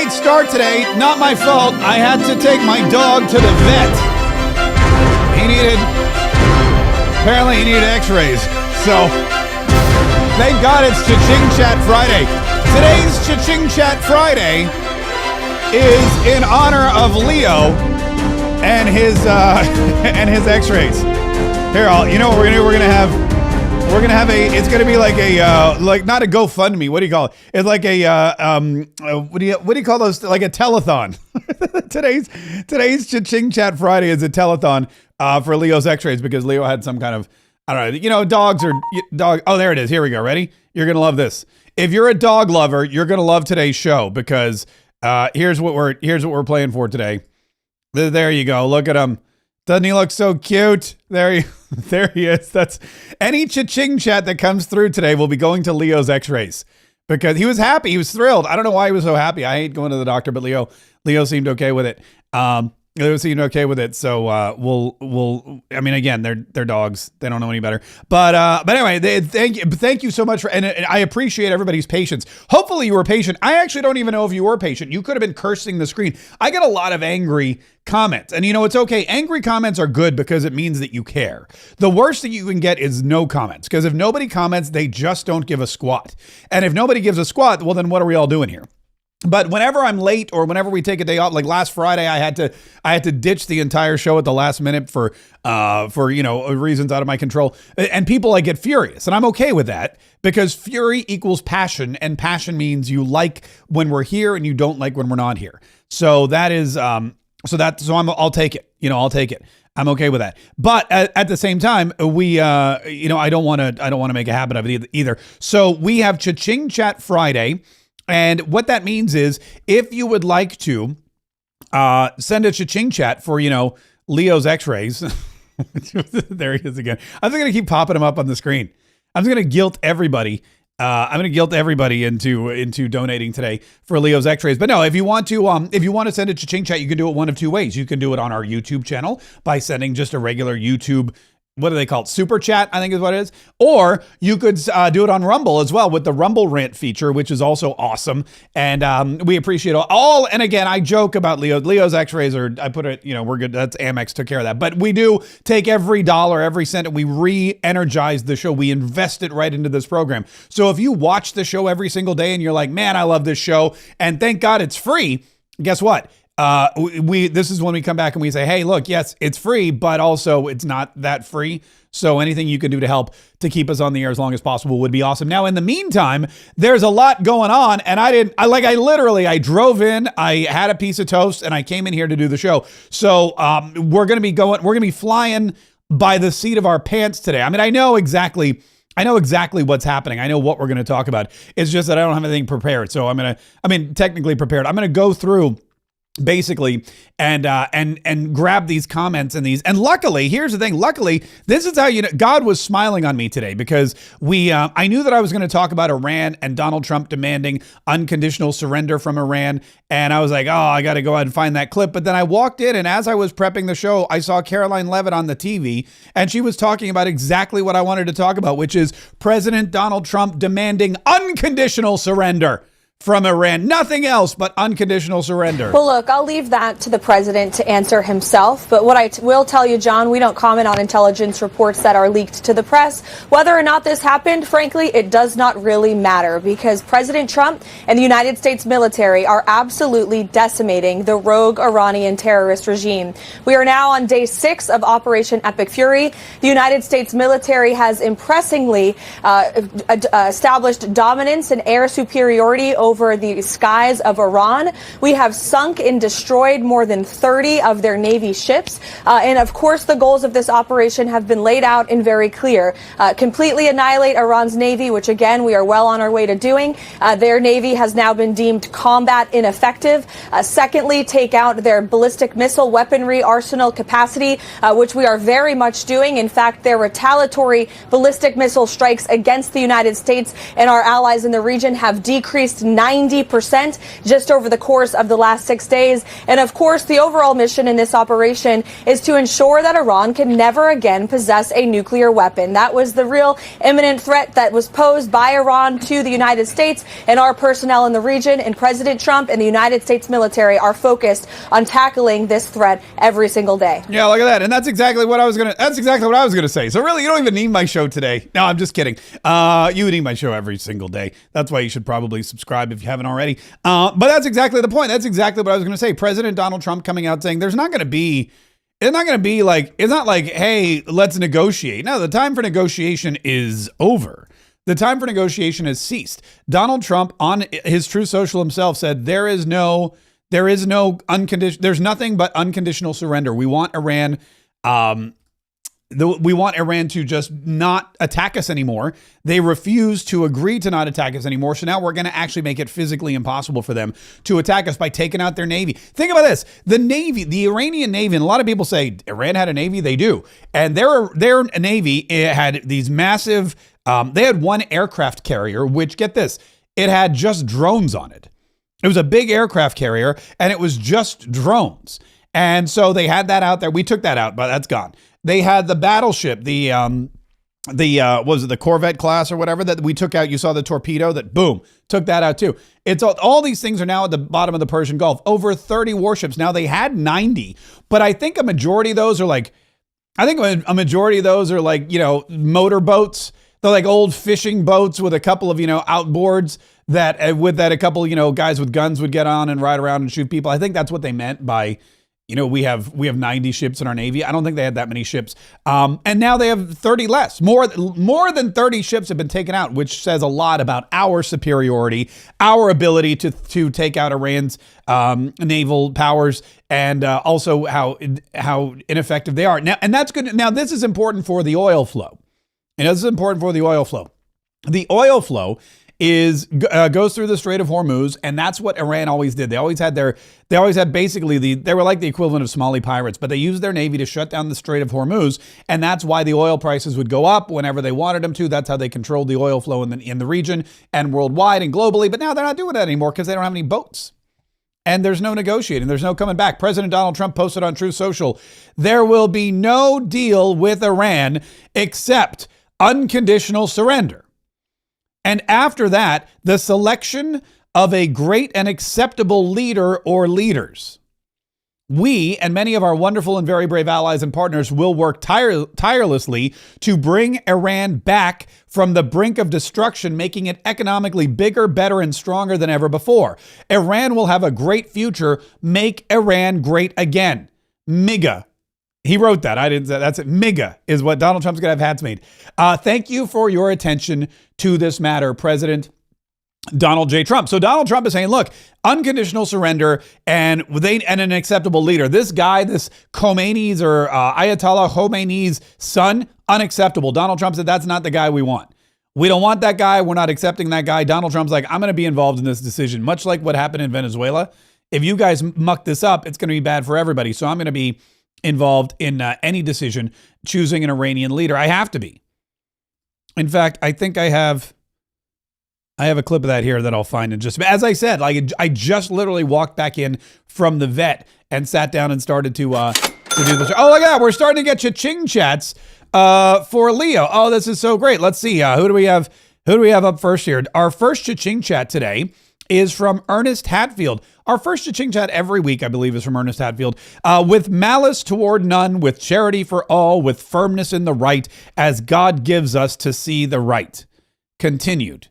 late start today. Not my fault. I had to take my dog to the vet. Apparently he needed x-rays. So, thank God it's Cha-Ching Chat Friday. Today's Cha-Ching Chat Friday is in honor of Leo and his x-rays. Here, you know what we're gonna do? We're gonna have it's gonna be like a like not a GoFundMe. What do you call it? It's like a what do you call those? Like a telethon. today's Cha-Ching Chat Friday is a telethon for Leo's X-rays because Leo had some kind of, I don't know. You know, dog. Oh, there it is. Here we go. Ready? You're gonna love this. If you're a dog lover, you're gonna love today's show because here's what we're playing for today. There you go. Look at him. Doesn't he look so cute? There he is. That's any Cha-Ching Chat that comes through today will be going to Leo's X-rays because he was happy. He was thrilled. I don't know why he was so happy. I hate going to the doctor, but Leo seemed okay with it. Leo seemed okay with it. So we'll. I mean, again, they're dogs. They don't know any better. But anyway, thank you so much for, and I appreciate everybody's patience. Hopefully you were patient. I actually don't even know if you were patient. You could have been cursing the screen. I get a lot of angry comments, and you know it's okay. Angry comments are good because it means that you care. The worst that you can get is no comments, because if nobody comments, they just don't give a squat. And if nobody gives a squat, well, then what are we all doing here? But whenever I'm late or whenever we take a day off, like last Friday, I had to ditch the entire show at the last minute for reasons out of my control. And people like get furious, and I'm okay with that because fury equals passion, and passion means you like when we're here and you don't like when we're not here. So that is I'll take it. I'll take it. I'm okay with that. But at the same time, we I don't want to make a habit of it either. So we have Cha-Ching Chat Friday. And what that means is if you would like to send a Cha-Ching Chat for, Leo's X-rays. There he is again. I'm just going to keep popping him up on the screen. I'm just going to guilt everybody. Into donating today for Leo's X-rays. But no, if you want to send a Cha-Ching Chat, you can do it one of two ways. You can do it on our YouTube channel by sending just a regular YouTube, what do they call it? Super chat, I think is what it is. Or you could do it on Rumble as well with the Rumble Rant feature, which is also awesome. And we appreciate all. And again, I joke about Leo's X-rays I put it, we're good. That's Amex took care of that. But we do take every dollar, every cent, and we re-energize the show. We invest it right into this program. So if you watch the show every single day and you're like, man, I love this show, and thank God it's free, guess what? This is when we come back and we say, hey, look, yes, it's free, but also it's not that free. So anything you can do to help to keep us on the air as long as possible would be awesome. Now, in the meantime, there's a lot going on, and I drove in, I had a piece of toast, and I came in here to do the show. So we're going to be flying by the seat of our pants today. I mean, I know exactly what's happening. I know what we're going to talk about. It's just that I don't have anything prepared. So technically prepared. I'm going to go through basically and grab these comments and luckily, here's the thing, this is how God was smiling on me today because I knew that I was going to talk about Iran and Donald Trump demanding unconditional surrender from Iran, and I was like, oh, I got to go out and find that clip. But then I walked in, and as I was prepping the show, I saw Caroline Levitt on the TV, and she was talking about exactly what I wanted to talk about, which is President Donald Trump demanding unconditional surrender from Iran. Nothing else but unconditional surrender. Well, look, I'll leave that to the president to answer himself. But what I will tell you, John, we don't comment on intelligence reports that are leaked to the press. Whether or not this happened, frankly, it does not really matter because President Trump and the United States military are absolutely decimating the rogue Iranian terrorist regime. We are now on day 6 of Operation Epic Fury. The United States military has impressively established dominance and air superiority over the skies of Iran. We have sunk and destroyed more than 30 of their Navy ships. And of course, the goals of this operation have been laid out and very clear. Completely annihilate Iran's Navy, which again, we are well on our way to doing. Their Navy has now been deemed combat ineffective. Secondly, take out their ballistic missile weaponry arsenal capacity, which we are very much doing. In fact, their retaliatory ballistic missile strikes against the United States and our allies in the region have decreased 90% just over the course of the last 6 days. And of course, the overall mission in this operation is to ensure that Iran can never again possess a nuclear weapon. That was the real imminent threat that was posed by Iran to the United States, and our personnel in the region and President Trump and the United States military are focused on tackling this threat every single day. Yeah, look at that. And that's exactly what I was gonna say. So really, you don't even need my show today. No, I'm just kidding. You need my show every single day. That's why you should probably subscribe if you haven't already. But that's exactly the point. That's exactly what I was gonna say. President Donald Trump coming out saying it's not like, hey, let's negotiate. No, the time for negotiation is over. The time for negotiation has ceased. Donald Trump on his Truth Social himself said there's nothing but unconditional surrender. We want Iran, we want Iran to just not attack us anymore. They refuse to agree to not attack us anymore. So now we're going to actually make it physically impossible for them to attack us by taking out their Navy. Think about this. The Navy, the Iranian Navy, and a lot of people say Iran had a Navy. They do. And their Navy, it had these massive, they had one aircraft carrier, which, get this, it had just drones on it. It was a big aircraft carrier and it was just drones. And so they had that out there. We took that out, but that's gone. They had the battleship, what was it, the Corvette class or whatever that we took out. You saw the torpedo that, boom, took that out too. It's all these things are now at the bottom of the Persian Gulf. Over 30 warships. Now they had 90, but I think a majority of those are like, motorboats. They're like old fishing boats with a couple of, outboards that a couple, guys with guns would get on and ride around and shoot people. I think that's what they meant by, we have 90 ships in our Navy. I don't think they had that many ships. And now they have 30 less. More than 30 ships have been taken out, which says a lot about our superiority, our ability to take out Iran's naval powers, and also how ineffective they are. Now, and that's good. Now, this is important for the oil flow. The oil flow goes through the Strait of Hormuz, and that's what Iran always did. They always had basically they were like the equivalent of Somali pirates, but they used their Navy to shut down the Strait of Hormuz, and that's why the oil prices would go up whenever they wanted them to. That's how they controlled the oil flow in the region and worldwide and globally. But now they're not doing that anymore because they don't have any boats. And there's no negotiating. There's no coming back. President Donald Trump posted on Truth Social, there will be no deal with Iran except unconditional surrender. And after that, the selection of a great and acceptable leader or leaders. We and many of our wonderful and very brave allies and partners will work tirelessly to bring Iran back from the brink of destruction, making it economically bigger, better, and stronger than ever before. Iran will have a great future. Make Iran great again. MIGA. He wrote that. I didn't say that's it. MIGA is what Donald Trump's going to have hats made. Thank you for your attention to this matter, President Donald J. Trump. So Donald Trump is saying, look, unconditional surrender and an acceptable leader. This guy, this Khomeini's or Ayatollah Khomeini's son, unacceptable. Donald Trump said that's not the guy we want. We don't want that guy. We're not accepting that guy. Donald Trump's like, I'm going to be involved in this decision, much like what happened in Venezuela. If you guys muck this up, it's going to be bad for everybody. So I'm going to be involved in any decision choosing an Iranian leader. I have to be. In fact, I think I have a clip of that here that I'll find in just, as I said, like I just literally walked back in from the vet and sat down and started to do this. Oh, look at that. We're starting to get cha-ching chats for Leo. Oh, this is so great. Let's see. Who do we have up first here? Our first cha-ching chat today is from Ernest Hatfield. Our first cha-ching chat every week, I believe, is from Ernest Hatfield. With malice toward none, with charity for all, with firmness in the right, as God gives us to see the right. Continued.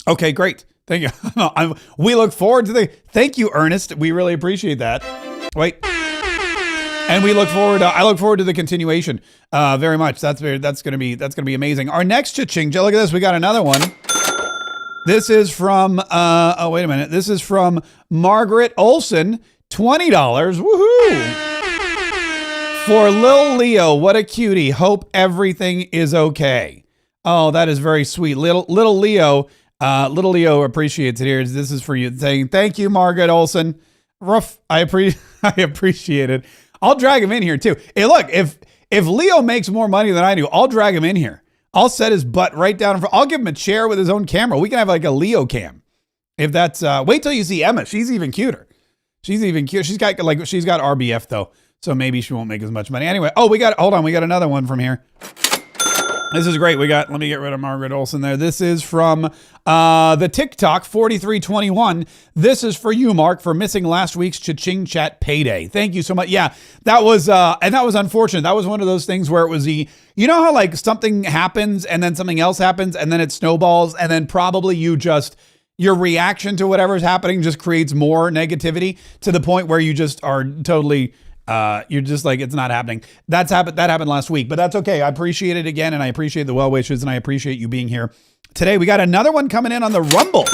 Okay, great. Thank you. We look forward to thank you, Ernest. We really appreciate that. Wait. And we look forward. I look forward to the continuation very much. That's gonna be amazing. Our next cha-ching. Look at this. We got another one. This is from, wait a minute. This is from Margaret Olson, $20. Woohoo! For Lil Leo, what a cutie. Hope everything is okay. Oh, that is very sweet. Little Leo appreciates it here. This is for you, saying, thank you, Margaret Olson. Rough. I appreciate it. I'll drag him in here too. Hey, look, if Leo makes more money than I do, I'll drag him in here. I'll set his butt right down in front. I'll give him a chair with his own camera. We can have like a Leo cam. If that's, wait till you see Emma. She's even cuter. She's got RBF though. So maybe she won't make as much money. Anyway, we got another one from here. This is great. Let me get rid of Margaret Olson there. This is from the TikTok 4321. This is for you, Mark, for missing last week's Cha-Ching Chat payday. Thank you so much. Yeah, that was unfortunate. That was one of those things where it was you know how like something happens and then something else happens and then it snowballs and then probably your reaction to whatever's happening just creates more negativity to the point where you just are totally, you're just like, it's not happening. That happened last week, but that's okay. I appreciate it again. And I appreciate the well wishes and I appreciate you being here today. We got another one coming in on the Rumble.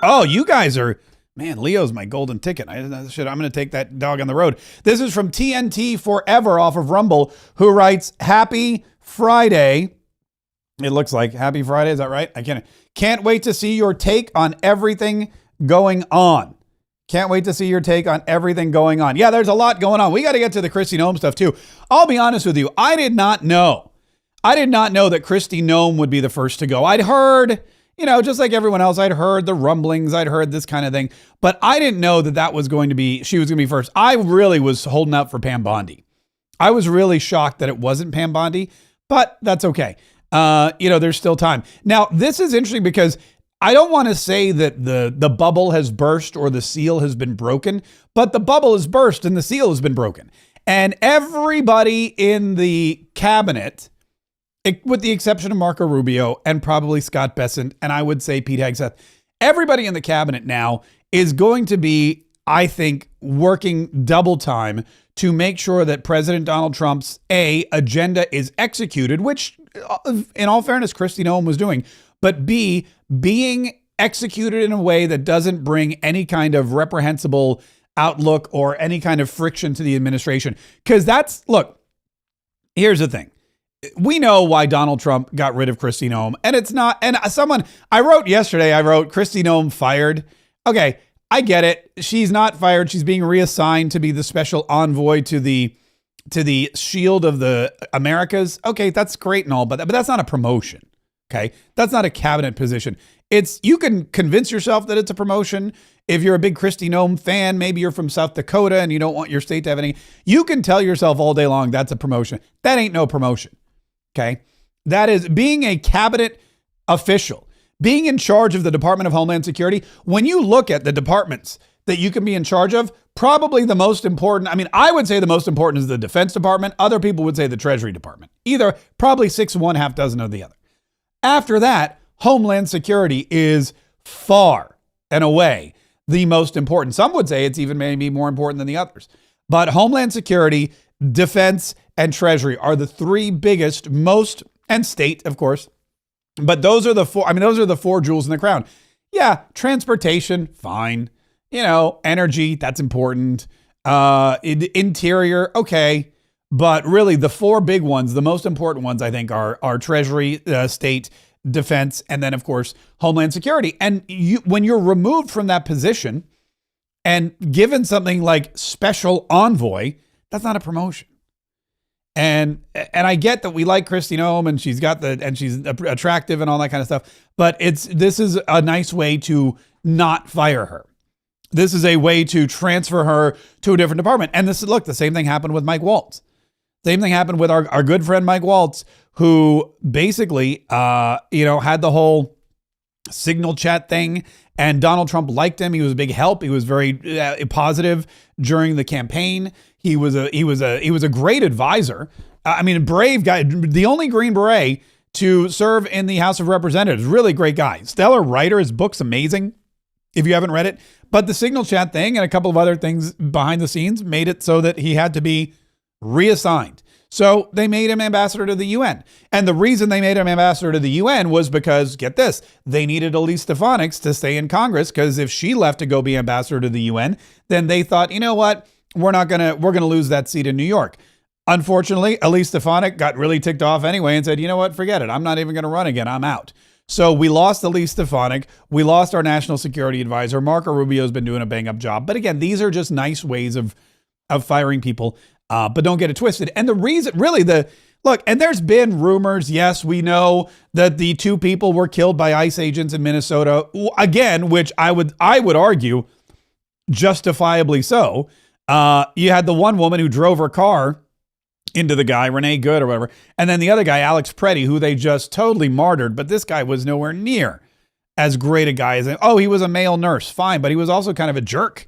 Oh, you guys are, man, Leo's my golden ticket. I'm going to take that dog on the road. This is from TNT Forever off of Rumble, who writes, Happy Friday. It looks like Happy Friday. Is that right? I can't wait to see your take on everything going on. Can't wait to see your take on everything going on. Yeah, there's a lot going on. We got to get to the Kristi Noem stuff too. I'll be honest with you. I did not know that Kristi Noem would be the first to go. I'd heard, just like everyone else, I'd heard the rumblings. I'd heard this kind of thing, but I didn't know that she was going to be first. I really was holding out for Pam Bondi. I was really shocked that it wasn't Pam Bondi, but that's okay. There's still time. Now, this is interesting because I don't want to say that the bubble has burst or the seal has been broken, but the bubble has burst and the seal has been broken. And everybody in the cabinet, with the exception of Marco Rubio and probably Scott Bessent, and I would say Pete Hegseth, everybody in the cabinet now is going to be, I think, working double time to make sure that President Donald Trump's agenda is executed, which in all fairness, Kristi Noem was doing, but B, being executed in a way that doesn't bring any kind of reprehensible outlook or any kind of friction to the administration. Because here's the thing. We know why Donald Trump got rid of Kristi Noem, and it's not, and I wrote Kristi Noem fired. Okay, I get it. She's not fired. She's being reassigned to be the special envoy to the Shield of the Americas. Okay, that's great and all, but that's not a promotion. Okay, that's not a cabinet position. You can convince yourself that it's a promotion. If you're a big Kristi Noem fan, maybe you're from South Dakota and you don't want your state to have any, you can tell yourself all day long that's a promotion. That ain't no promotion. Okay, that is being a cabinet official, being in charge of the Department of Homeland Security. When you look at the departments that you can be in charge of, probably the most important, I would say the most important is the Defense Department. Other people would say the Treasury Department. Either probably 6 of one, half dozen of the other. After that, Homeland Security is far and away the most important. Some would say it's even maybe more important than the others. But Homeland Security, Defense, and Treasury are the three biggest, most, and state, of course. But those are the four jewels in the crown. Yeah, transportation, fine. Energy, that's important. Interior, okay. But really the four big ones, the most important ones, I think are Treasury, State, Defense, and then of course, Homeland Security. And when you're removed from that position and given something like special envoy, that's not a promotion. And I get that we like Kristi Noem and she's attractive and all that kind of stuff, but this is a nice way to not fire her. This is a way to transfer her to a different department. And the same thing happened with Mike Waltz. Same thing happened with our good friend Mike Waltz, who basically, had the whole signal chat thing, and Donald Trump liked him. He was a big help. He was very positive during the campaign. He was a great advisor. A brave guy, the only Green Beret to serve in the House of Representatives. Really great guy. Stellar writer. His book's amazing if you haven't read it. But the signal chat thing and a couple of other things behind the scenes made it so that he had to be reassigned. So they made him ambassador to the UN. And the reason they made him ambassador to the UN was because, get this, they needed Elise Stefanik to stay in Congress, because if she left to go be ambassador to the UN, then they thought, you know what, we're going to lose that seat in New York. Unfortunately, Elise Stefanik got really ticked off anyway and said, you know what, forget it. I'm not even going to run again. I'm out. So we lost Elise Stefanik. We lost our national security advisor. Marco Rubio has been doing a bang up job. But again, these are just nice ways of firing people. But don't get it twisted. And the reason, really, Look, and there's been rumors. Yes, we know that the 2 people were killed by ICE agents in Minnesota. Again, which I would argue justifiably so. You had the one woman who drove her car into the guy, Renee Good or whatever. And then the other guy, Alex Preddy, who they just totally martyred. But this guy was nowhere near as great a guy as, he was a male nurse. Fine. But he was also kind of a jerk.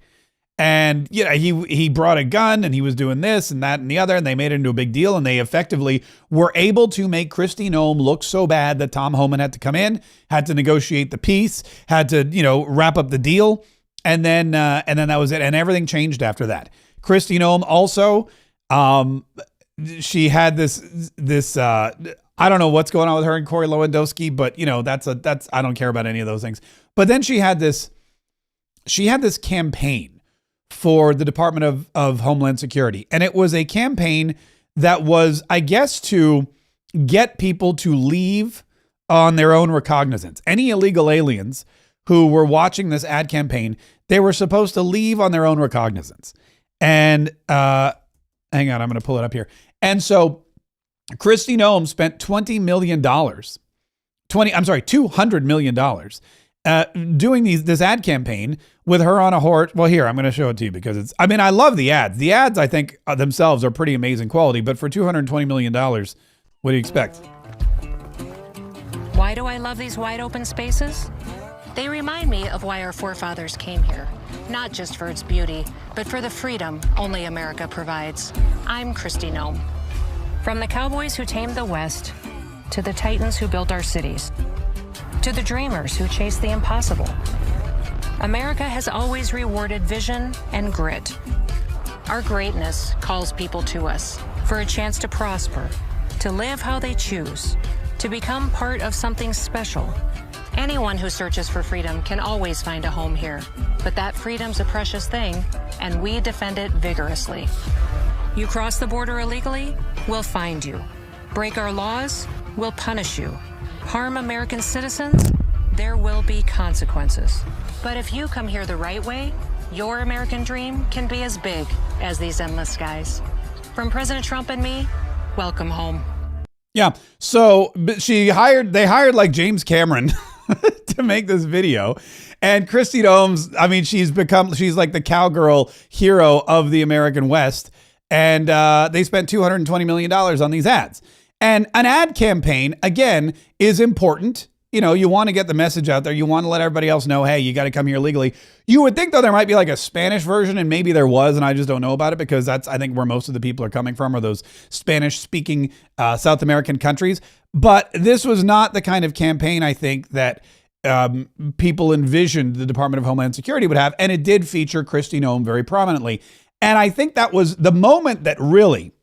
And, he brought a gun and he was doing this and that and the other. And they made it into a big deal. And they effectively were able to make Kristi Noem look so bad that Tom Homan had to come in, had to negotiate the peace, had to, wrap up the deal. And then that was it. And everything changed after that. Kristi Noem also, she had this I don't know what's going on with her and Corey Lewandowski, but that's I don't care about any of those things. But then she had this campaign for the Department of Homeland Security. And it was a campaign that was, I guess, to get people to leave on their own recognizance. Any illegal aliens who were watching this ad campaign, they were supposed to leave on their own recognizance. And hang on, I'm going to pull it up here. And so Kristi Noem spent $200 million doing this ad campaign with her on a horse. Well, here, I'm going to show it to you because I love the ads. The ads, I think, themselves are pretty amazing quality, but for $220 million, what do you expect? Why do I love these wide open spaces? They remind me of why our forefathers came here. Not just for its beauty, but for the freedom only America provides. I'm Kristi Noem. From the cowboys who tamed the West, to the titans who built our cities, to the dreamers who chased the impossible, America has always rewarded vision and grit. Our greatness calls people to us for a chance to prosper, to live how they choose, to become part of something special. Anyone who searches for freedom can always find a home here, but that freedom's a precious thing, and we defend it vigorously. You cross the border illegally, we'll find you. Break our laws, we'll punish you. Harm American citizens, there will be consequences. But if you come here the right way, your American dream can be as big as these endless skies. From President Trump and me, welcome home. Yeah, so they hired like James Cameron to make this video. And Kristi Noem's, she's like the cowgirl hero of the American West. And they spent $220 million on these ads. And an ad campaign, again, is important. You want to get the message out there. You want to let everybody else know, hey, you got to come here legally. You would think, though, there might be like a Spanish version, and maybe there was, and I just don't know about it because that's, I think, where most of the people are coming from are those Spanish-speaking South American countries. But this was not the kind of campaign, I think, that people envisioned the Department of Homeland Security would have, and it did feature Kristi Noem very prominently. And I think that was the moment that really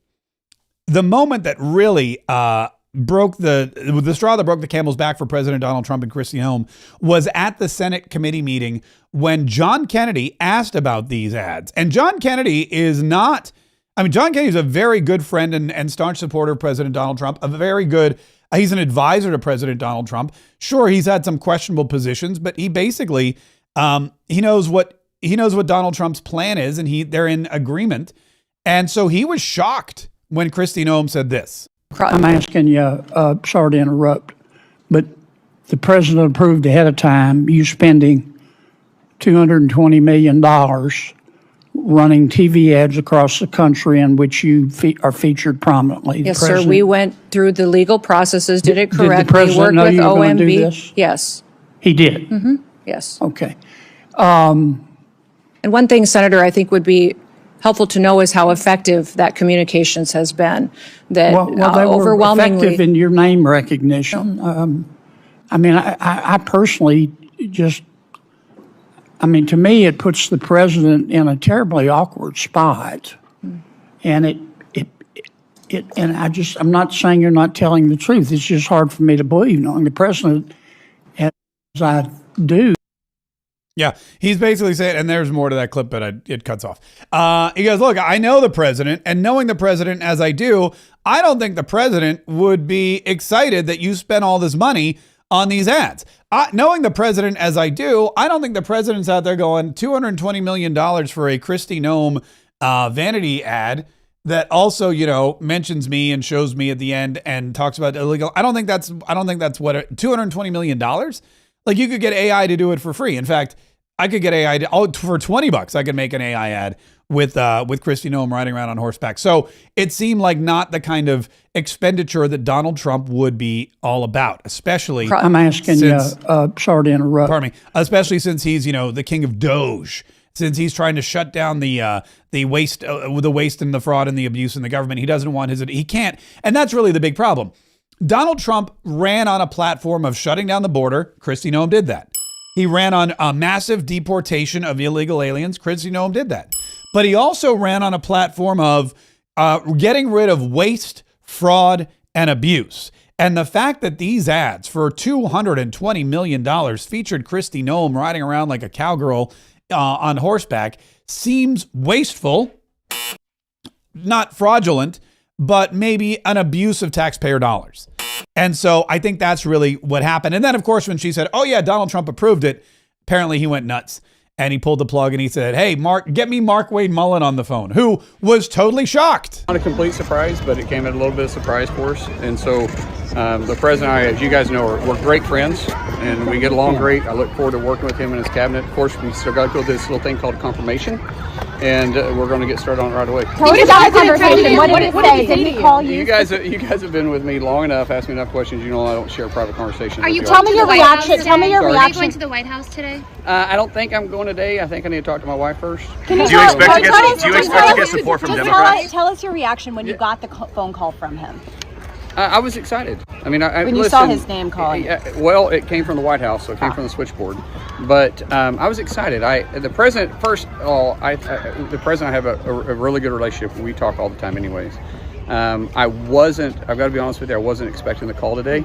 broke the straw that broke the camel's back for President Donald Trump and Kristi Noem was at the Senate committee meeting when John Kennedy asked about these ads. And John Kennedy is a very good friend and staunch supporter of President Donald Trump, he's an advisor to President Donald Trump. Sure, he's had some questionable positions, but he basically, he knows what Donald Trump's plan is, and they're in agreement. And so he was shocked when Kristi Noem said this. I'm asking you, sorry to interrupt, but the president approved ahead of time you spending $220 million running TV ads across the country in which you are featured prominently. Yes, sir. We went through the legal processes, did it correctly. Did the president know you were going to do this? Yes. He did? Mm-hmm. Yes. Okay. And one thing, Senator, I think would be helpful to know is how effective that communications has been. That well, they overwhelmingly were effective in your name recognition. I personally just, to me, it puts the president in a terribly awkward spot, and I'm not saying you're not telling the truth. It's just hard for me to believe, knowing the president as I do. Yeah, he's basically saying, and there's more to that clip, but it cuts off. He goes, look, I know the president, and knowing the president as I do, I don't think the president would be excited that you spent all this money on these ads. Knowing the president as I do, I don't think the president's out there going $220 million for a Kristi Noem vanity ad. that also, mentions me and shows me at the end and talks about illegal. I don't think that's what $220 million. Like, you could get AI to do it for free. In fact, I could get AI for $20. I could make an AI ad with Kristi Noem riding around on horseback. So it seemed like not the kind of expenditure that Donald Trump would be all about, especially. I'm asking you, sorry to interrupt. Pardon me. Especially since he's, the king of Doge. Since he's trying to shut down the waste and the fraud and the abuse in the government, he doesn't want he can't. And that's really the big problem. Donald Trump ran on a platform of shutting down the border. Kristi Noem did that. He ran on a massive deportation of illegal aliens. Kristi Noem did that. But he also ran on a platform of getting rid of waste, fraud, and abuse. And the fact that these ads for $220 million featured Kristi Noem riding around like a cowgirl on horseback seems wasteful, not fraudulent, but maybe an abuse of taxpayer dollars. And so I think that's really what happened. And then, of course, when she said, oh, yeah, Donald Trump approved it, apparently he went nuts. And he pulled the plug and he said, hey, get me Mark Wayne Mullen on the phone, who was totally shocked. Not a complete surprise, but it came at a little bit of surprise for us. And so the president and I, as you guys know, we're great friends and we get along great. I look forward to working with him and his cabinet. Of course, we still got to go through this little thing called confirmation, and we're going to get started on it right away. Tell us about the conversation. What did it say? Did he call you? You guys have been with me long enough, asked me enough questions. You know I don't share private conversations. Are you telling me your reaction? Tell me your reaction. Are you going to the White House today? I don't think I'm going today. I think I need to talk to my wife first. Do you expect to get support from Democrats? Tell us your reaction when you got the phone call from him. I was excited. I mean, when you saw his name calling. Well, it came from the White House, so it came from the switchboard. But I was excited. The president, first of all, the president, I have a really good relationship. We talk all the time, anyways. I've got to be honest with you, I wasn't expecting the call today,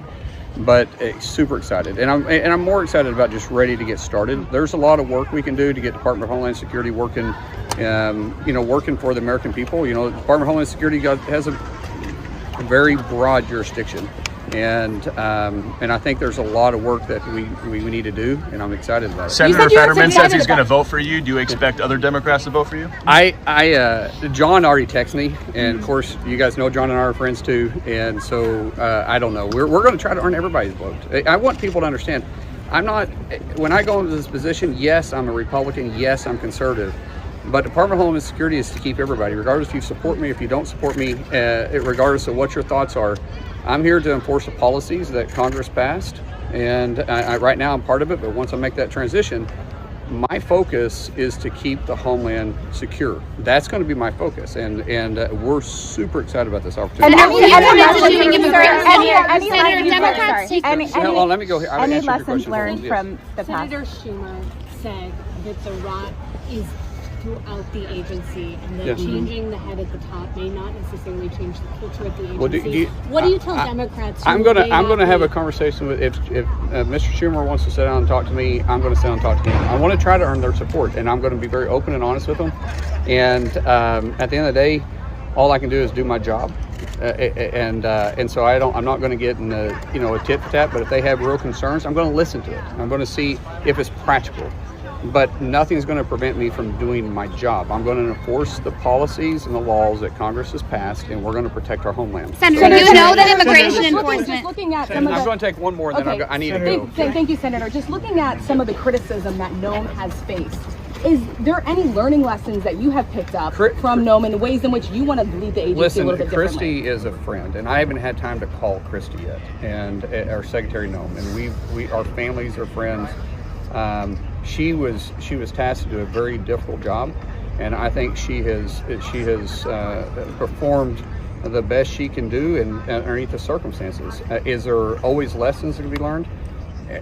but super excited, and I'm more excited about just ready to get started. There's a lot of work we can do to get Department of Homeland Security working, working for the American people. The Department of Homeland Security has a very broad jurisdiction, and I think there's a lot of work that we need to do, and I'm excited about it. Senator Fetterman says he's going to vote for you. Do you expect other Democrats to vote for you? John already texted me, and of course you guys know John and I are friends too, and so I don't know. We're going to try to earn everybody's vote. I want people to understand. When I go into this position, yes, I'm a Republican, yes, I'm conservative. But Department of Homeland Security is to keep everybody, regardless if you support me, if you don't support me, regardless of what your thoughts are. I'm here to enforce the policies that Congress passed, and right now I'm part of it, but once I make that transition, my focus is to keep the homeland secure. That's going to be my focus, and we're super excited about this opportunity. Let me go here. Any lessons learned from the past? Senator Schumer said that the rot is throughout the agency, and that changing the head at the top may not necessarily change the culture at the agency. What do you tell Democrats? I'm going to have a conversation with if Mr. Schumer wants to sit down and talk to me. I'm going to sit down and talk to him. I want to try to earn their support, and I'm going to be very open and honest with them. And at the end of the day, all I can do is do my job. And so I'm not going to get in a tit for tat. But if they have real concerns, I'm going to listen to it. I'm going to see if it's practical. But nothing's going to prevent me from doing my job. I'm going to enforce the policies and the laws that Congress has passed, and we're going to protect our homeland. Senator, you know that immigration enforcement. Just looking at I'm going to take one more, and then I need to go. Thank you, Senator. Just looking at some of the criticism that Noem has faced, is there any learning lessons that you have picked up from Noem in ways in which you want to lead the agency a little bit differently? Kristi is a friend, and I haven't had time to call Kristi yet, and our Secretary Noem, and our families are friends. She was tasked to do a very difficult job, and I think she has performed the best she can do underneath the circumstances. Is there always lessons that can be learned?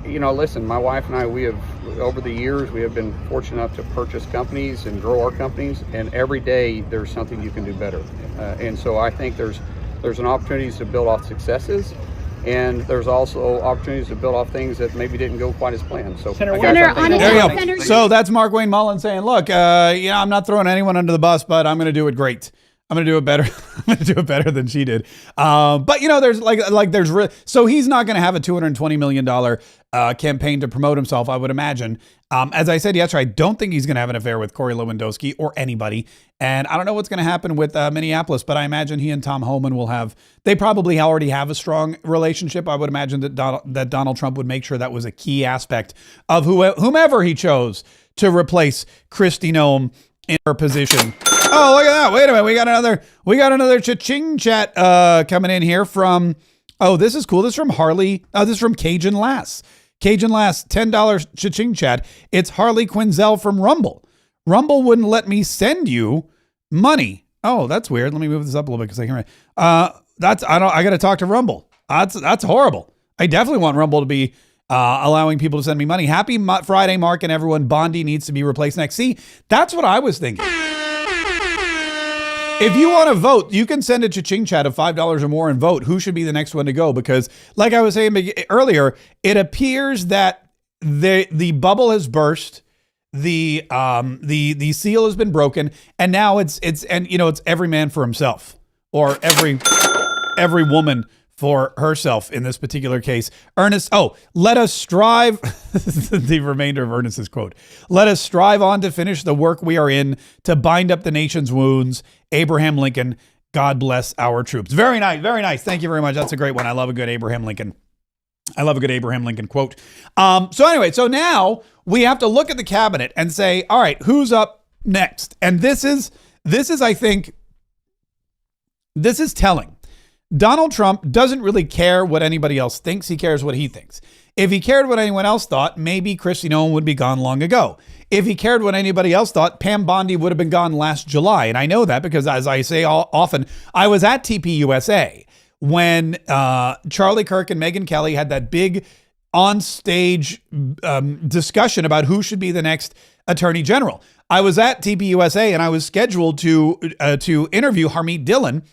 Listen, my wife and I, we have over the years we have been fortunate enough to purchase companies and grow our companies, and every day there's something you can do better. And so I think there's an opportunity to build off successes. And there's also opportunities to build off things that maybe didn't go quite as planned. So, there you go. So that's Mark Wayne Mullen saying, look, I'm not throwing anyone under the bus, but I'm going to do it great. I'm gonna do it better. I'm gonna do it better than she did. But so he's not gonna have a $220 million campaign to promote himself, I would imagine. As I said yesterday, I don't think he's gonna have an affair with Corey Lewandowski or anybody. And I don't know what's gonna happen with Minneapolis, but I imagine he and Tom Homan will have. They probably already have a strong relationship. I would imagine that Donald Trump would make sure that was a key aspect of whomever he chose to replace Kristi Noem in her position. Oh, look at that. Wait a minute. We got another cha-ching chat coming in here from, this is cool. This is from Harley. This is from Cajun Lass. Cajun Lass, $10 cha-ching chat. It's Harley Quinzel from Rumble. Rumble wouldn't let me send you money. Oh, that's weird. Let me move this up a little bit because I can't read. I got to talk to Rumble. That's horrible. I definitely want Rumble to be allowing people to send me money. Happy Friday, Mark and everyone. Bondi needs to be replaced next. See, that's what I was thinking. If you want to vote, you can send a cha-ching chat of $5 or more and vote who should be the next one to go. Because like I was saying earlier, it appears that the bubble has burst. The seal has been broken. And now it's every man for himself, or every woman for herself in this particular case. Ernest, let us strive, the remainder of Ernest's quote, let us strive on to finish the work we are in, to bind up the nation's wounds. Abraham Lincoln, God bless our troops. Very nice, very nice. Thank you very much. That's a great one. I love a good Abraham Lincoln. I love a good Abraham Lincoln quote. So now we have to look at the cabinet and say, all right, who's up next? And this is, I think, this is telling. Donald Trump doesn't really care what anybody else thinks. He cares what he thinks. If he cared what anyone else thought, maybe Kristi Noem would be gone long ago. If he cared what anybody else thought, Pam Bondi would have been gone last July. And I know that because, as I say often, I was at TPUSA when Charlie Kirk and Megyn Kelly had that big on-stage discussion about who should be the next attorney general. I was at TPUSA and I was scheduled to interview Harmeet Dillon,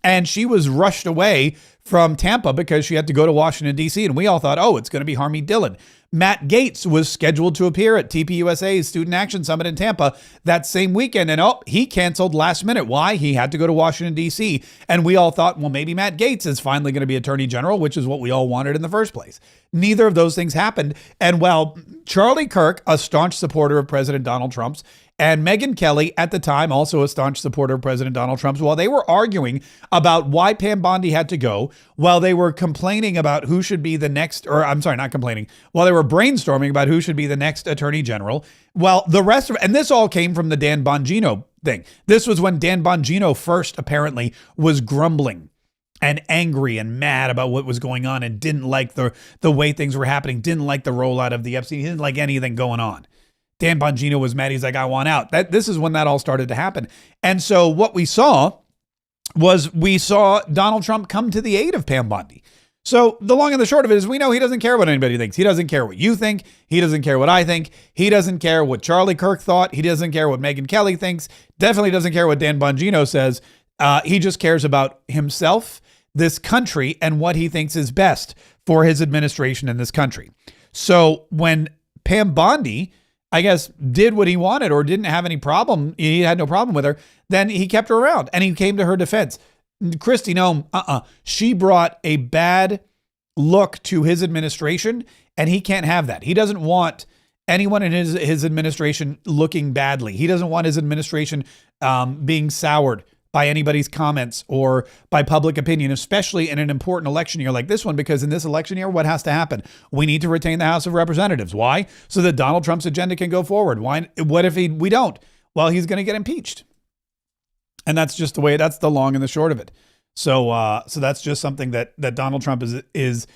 and she was rushed away from Tampa because she had to go to Washington, D.C. And we all thought, it's going to be Harmeet Dillon. Matt Gaetz was scheduled to appear at TPUSA's Student Action Summit in Tampa that same weekend. And he canceled last minute. Why? He had to go to Washington, D.C. And we all thought, well, maybe Matt Gaetz is finally going to be Attorney General, which is what we all wanted in the first place. Neither of those things happened. And while Charlie Kirk, a staunch supporter of President Donald Trump's, and Megyn Kelly, at the time, also a staunch supporter of President Donald Trump's, while they were arguing about why Pam Bondi had to go, while they were complaining about who should be the next, while they were brainstorming about who should be the next attorney general, well, the rest of, and this all came from the Dan Bongino thing. This was when Dan Bongino first apparently was grumbling and angry and mad about what was going on and didn't like the way things were happening, didn't like the rollout of the Epstein, he didn't like anything going on. Dan Bongino was mad. He's like, I want out. This is when that all started to happen. And so what we saw Donald Trump come to the aid of Pam Bondi. So the long and the short of it is we know he doesn't care what anybody thinks. He doesn't care what you think. He doesn't care what I think. He doesn't care what Charlie Kirk thought. He doesn't care what Megyn Kelly thinks. Definitely doesn't care what Dan Bongino says. He just cares about himself, this country, and what he thinks is best for his administration in this country. So when Pam Bondi, I guess, did what he wanted or didn't have any problem, he had no problem with her, then he kept her around and he came to her defense. Kristi Noem, she brought a bad look to his administration, and he can't have that. He doesn't want anyone in his administration looking badly. He doesn't want his administration being soured by anybody's comments or by public opinion, especially in an important election year like this one, because in this election year, what has to happen? We need to retain the House of Representatives. Why? So that Donald Trump's agenda can go forward. Why? What if we don't? Well, he's going to get impeached. And that's just the way, that's the long and the short of it. So that's just something that Donald Trump is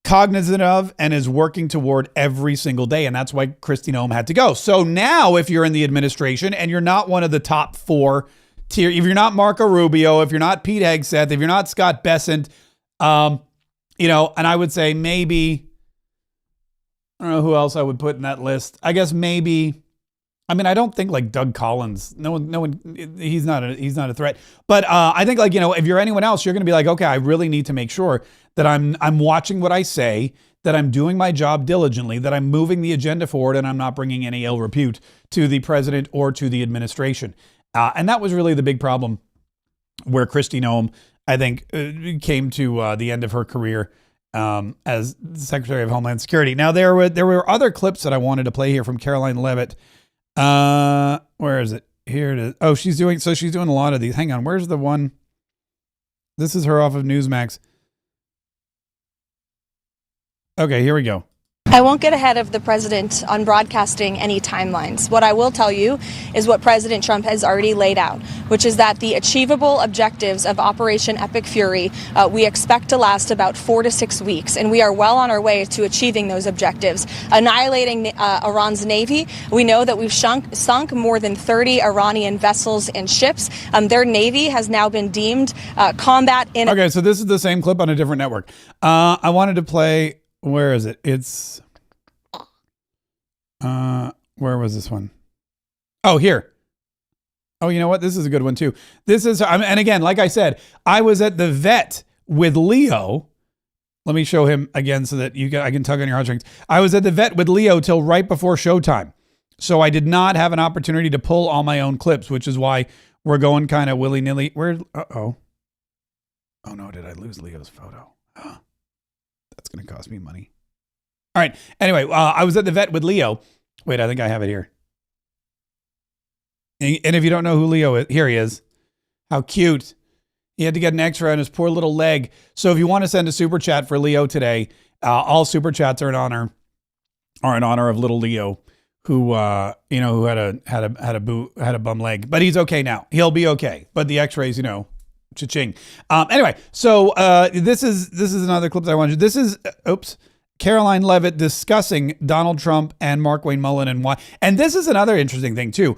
cognizant of and is working toward every single day. And that's why Kristi Noem had to go. So now if you're in the administration and you're not one of the top four tier, if you're not Marco Rubio, if you're not Pete Hegseth, if you're not Scott Bessent, and I would say maybe, I don't know who else I would put in that list. I guess maybe, I don't think like Doug Collins. No one. He's not a threat. But I think if you're anyone else, you're going to be like, okay, I really need to make sure that I'm watching what I say, that I'm doing my job diligently, that I'm moving the agenda forward, and I'm not bringing any ill repute to the president or to the administration. And that was really the big problem where Kristi Noem, I think, came to the end of her career as Secretary of Homeland Security. Now, there were other clips that I wanted to play here from Caroline Leavitt. Where is it? Here it is. Oh, she's doing a lot of these. Hang on. Where's the one? This is her off of Newsmax. Okay, here we go. I won't get ahead of the president on broadcasting any timelines. What I will tell you is what President Trump has already laid out, which is that the achievable objectives of Operation Epic Fury we expect to last about 4 to 6 weeks, and we are well on our way to achieving those objectives. Annihilating Iran's navy, we know that we've sunk more than 30 Iranian vessels and ships. Their navy has now been deemed combat in... Okay, so this is the same clip on a different network. I wanted to play... Where is it? It's, where was this one? Oh, here. Oh, you know what? This is a good one too. This is, and again, like I said, I was at the vet with Leo. Let me show him again so that I can tug on your heartstrings. I was at the vet with Leo till right before showtime. So I did not have an opportunity to pull all my own clips, which is why we're going kind of willy-nilly. Oh no, did I lose Leo's photo? That's going to cost me money. All right. Anyway, I was at the vet with Leo. Wait, I think I have it here. And if you don't know who Leo is, here he is. How cute. He had to get an X-ray on his poor little leg. So if you want to send a super chat for Leo today, all super chats are in honor of little Leo, who who had a bum leg, but he's okay now. He'll be okay. But the X-rays, cha-ching. Anyway, so this is another clip that I wanted. This is Caroline Leavitt discussing Donald Trump and Markwayne Mullin and why. And this is another interesting thing too.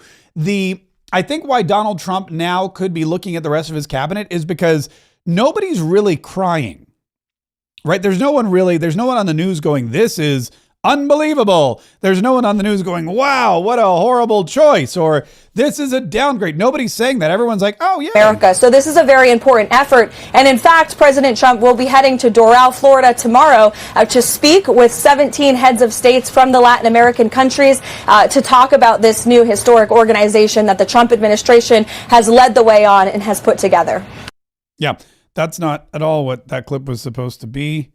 I think why Donald Trump now could be looking at the rest of his cabinet is because nobody's really crying, right? There's no one on the news going, this is unbelievable. There's no one on the news going, wow, what a horrible choice, or this is a downgrade. Nobody's saying that. Everyone's like, oh, yeah. America. So this is a very important effort. And in fact, President Trump will be heading to Doral, Florida tomorrow to speak with 17 heads of states from the Latin American countries to talk about this new historic organization that the Trump administration has led the way on and has put together. Yeah, that's not at all what that clip was supposed to be.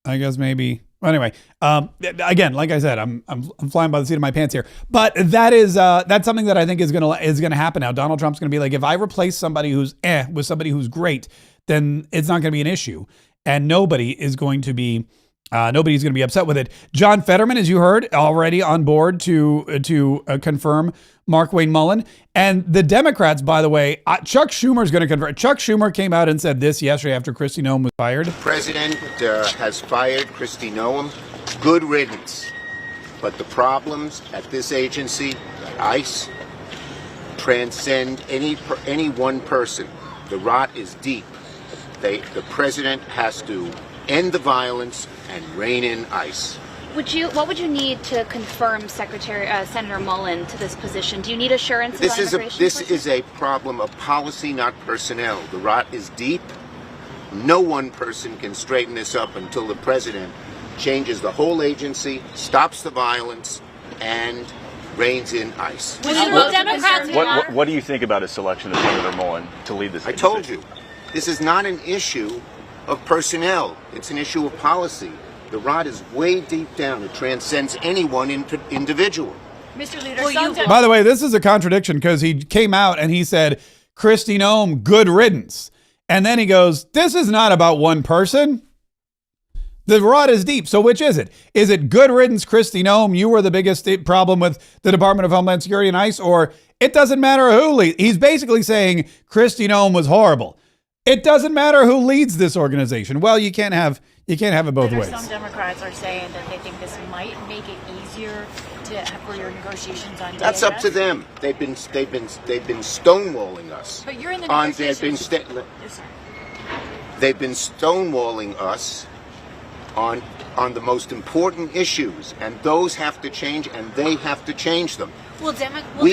I guess maybe. Anyway, again, like I said, I'm flying by the seat of my pants here. But that's something that I think is gonna happen now. Donald Trump's gonna be like, if I replace somebody who's with somebody who's great, then it's not gonna be an issue, and nobody's going to be upset with it. John Fetterman, as you heard, already on board to confirm Markwayne Mullin. And the Democrats, by the way, Chuck Schumer's going to confirm. Chuck Schumer came out and said this yesterday after Kristi Noem was fired. The president has fired Kristi Noem. Good riddance. But the problems at this agency, at ICE, transcend any one person. The rot is deep. The president has to end the violence and rein in ICE. What would you need to confirm Senator Mullin to this position? Do you need assurances on immigration? This is a problem of policy, not personnel. The rot is deep. No one person can straighten this up until the president changes the whole agency, stops the violence, and reins in ICE. What do you think about his selection of Senator Mullin to lead this agency? I told you, this is not an issue of personnel. It's an issue of policy. The rot is way deep down. It transcends any one individual. Mr. Leader, by the way, this is a contradiction because he came out and he said, Kristi Noem, good riddance. And then he goes, this is not about one person. The rot is deep. So which is it? Is it good riddance, Kristi Noem? You were the biggest problem with the Department of Homeland Security and ICE, or it doesn't matter who leads. He's basically saying Kristi Noem was horrible. It doesn't matter who leads this organization. Well, you can't have it both ways. Some Democrats are saying that they think this might make it easier for your negotiations on. That's up to them. They've been stonewalling us. But you're in the negotiations. They've been stonewalling us on the most important issues, and those have to change, and they have to change them. We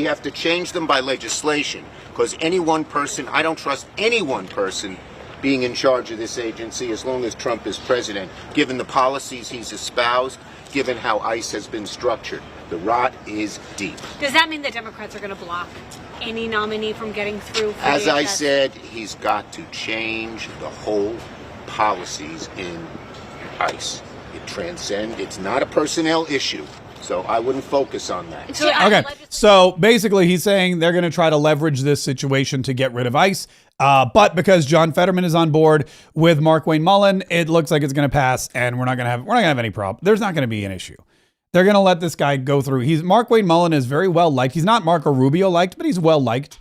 have to change them by legislation, because any one person, I don't trust any one person being in charge of this agency as long as Trump is president, given the policies he's espoused, given how ICE has been structured. The rot is deep. Does that mean the Democrats are going to block any nominee from getting through? As I said, he's got to change the whole policies in ICE. It's not a personnel issue, so I wouldn't focus on that. Okay, so basically he's saying they're going to try to leverage this situation to get rid of ICE, but because John Fetterman is on board with Markwayne Mullin, it looks like it's going to pass, and we're not going to have any problem. There's not going to be an issue. They're going to let this guy go through. Markwayne Mullin is very well liked. He's not Marco Rubio liked, but he's well liked.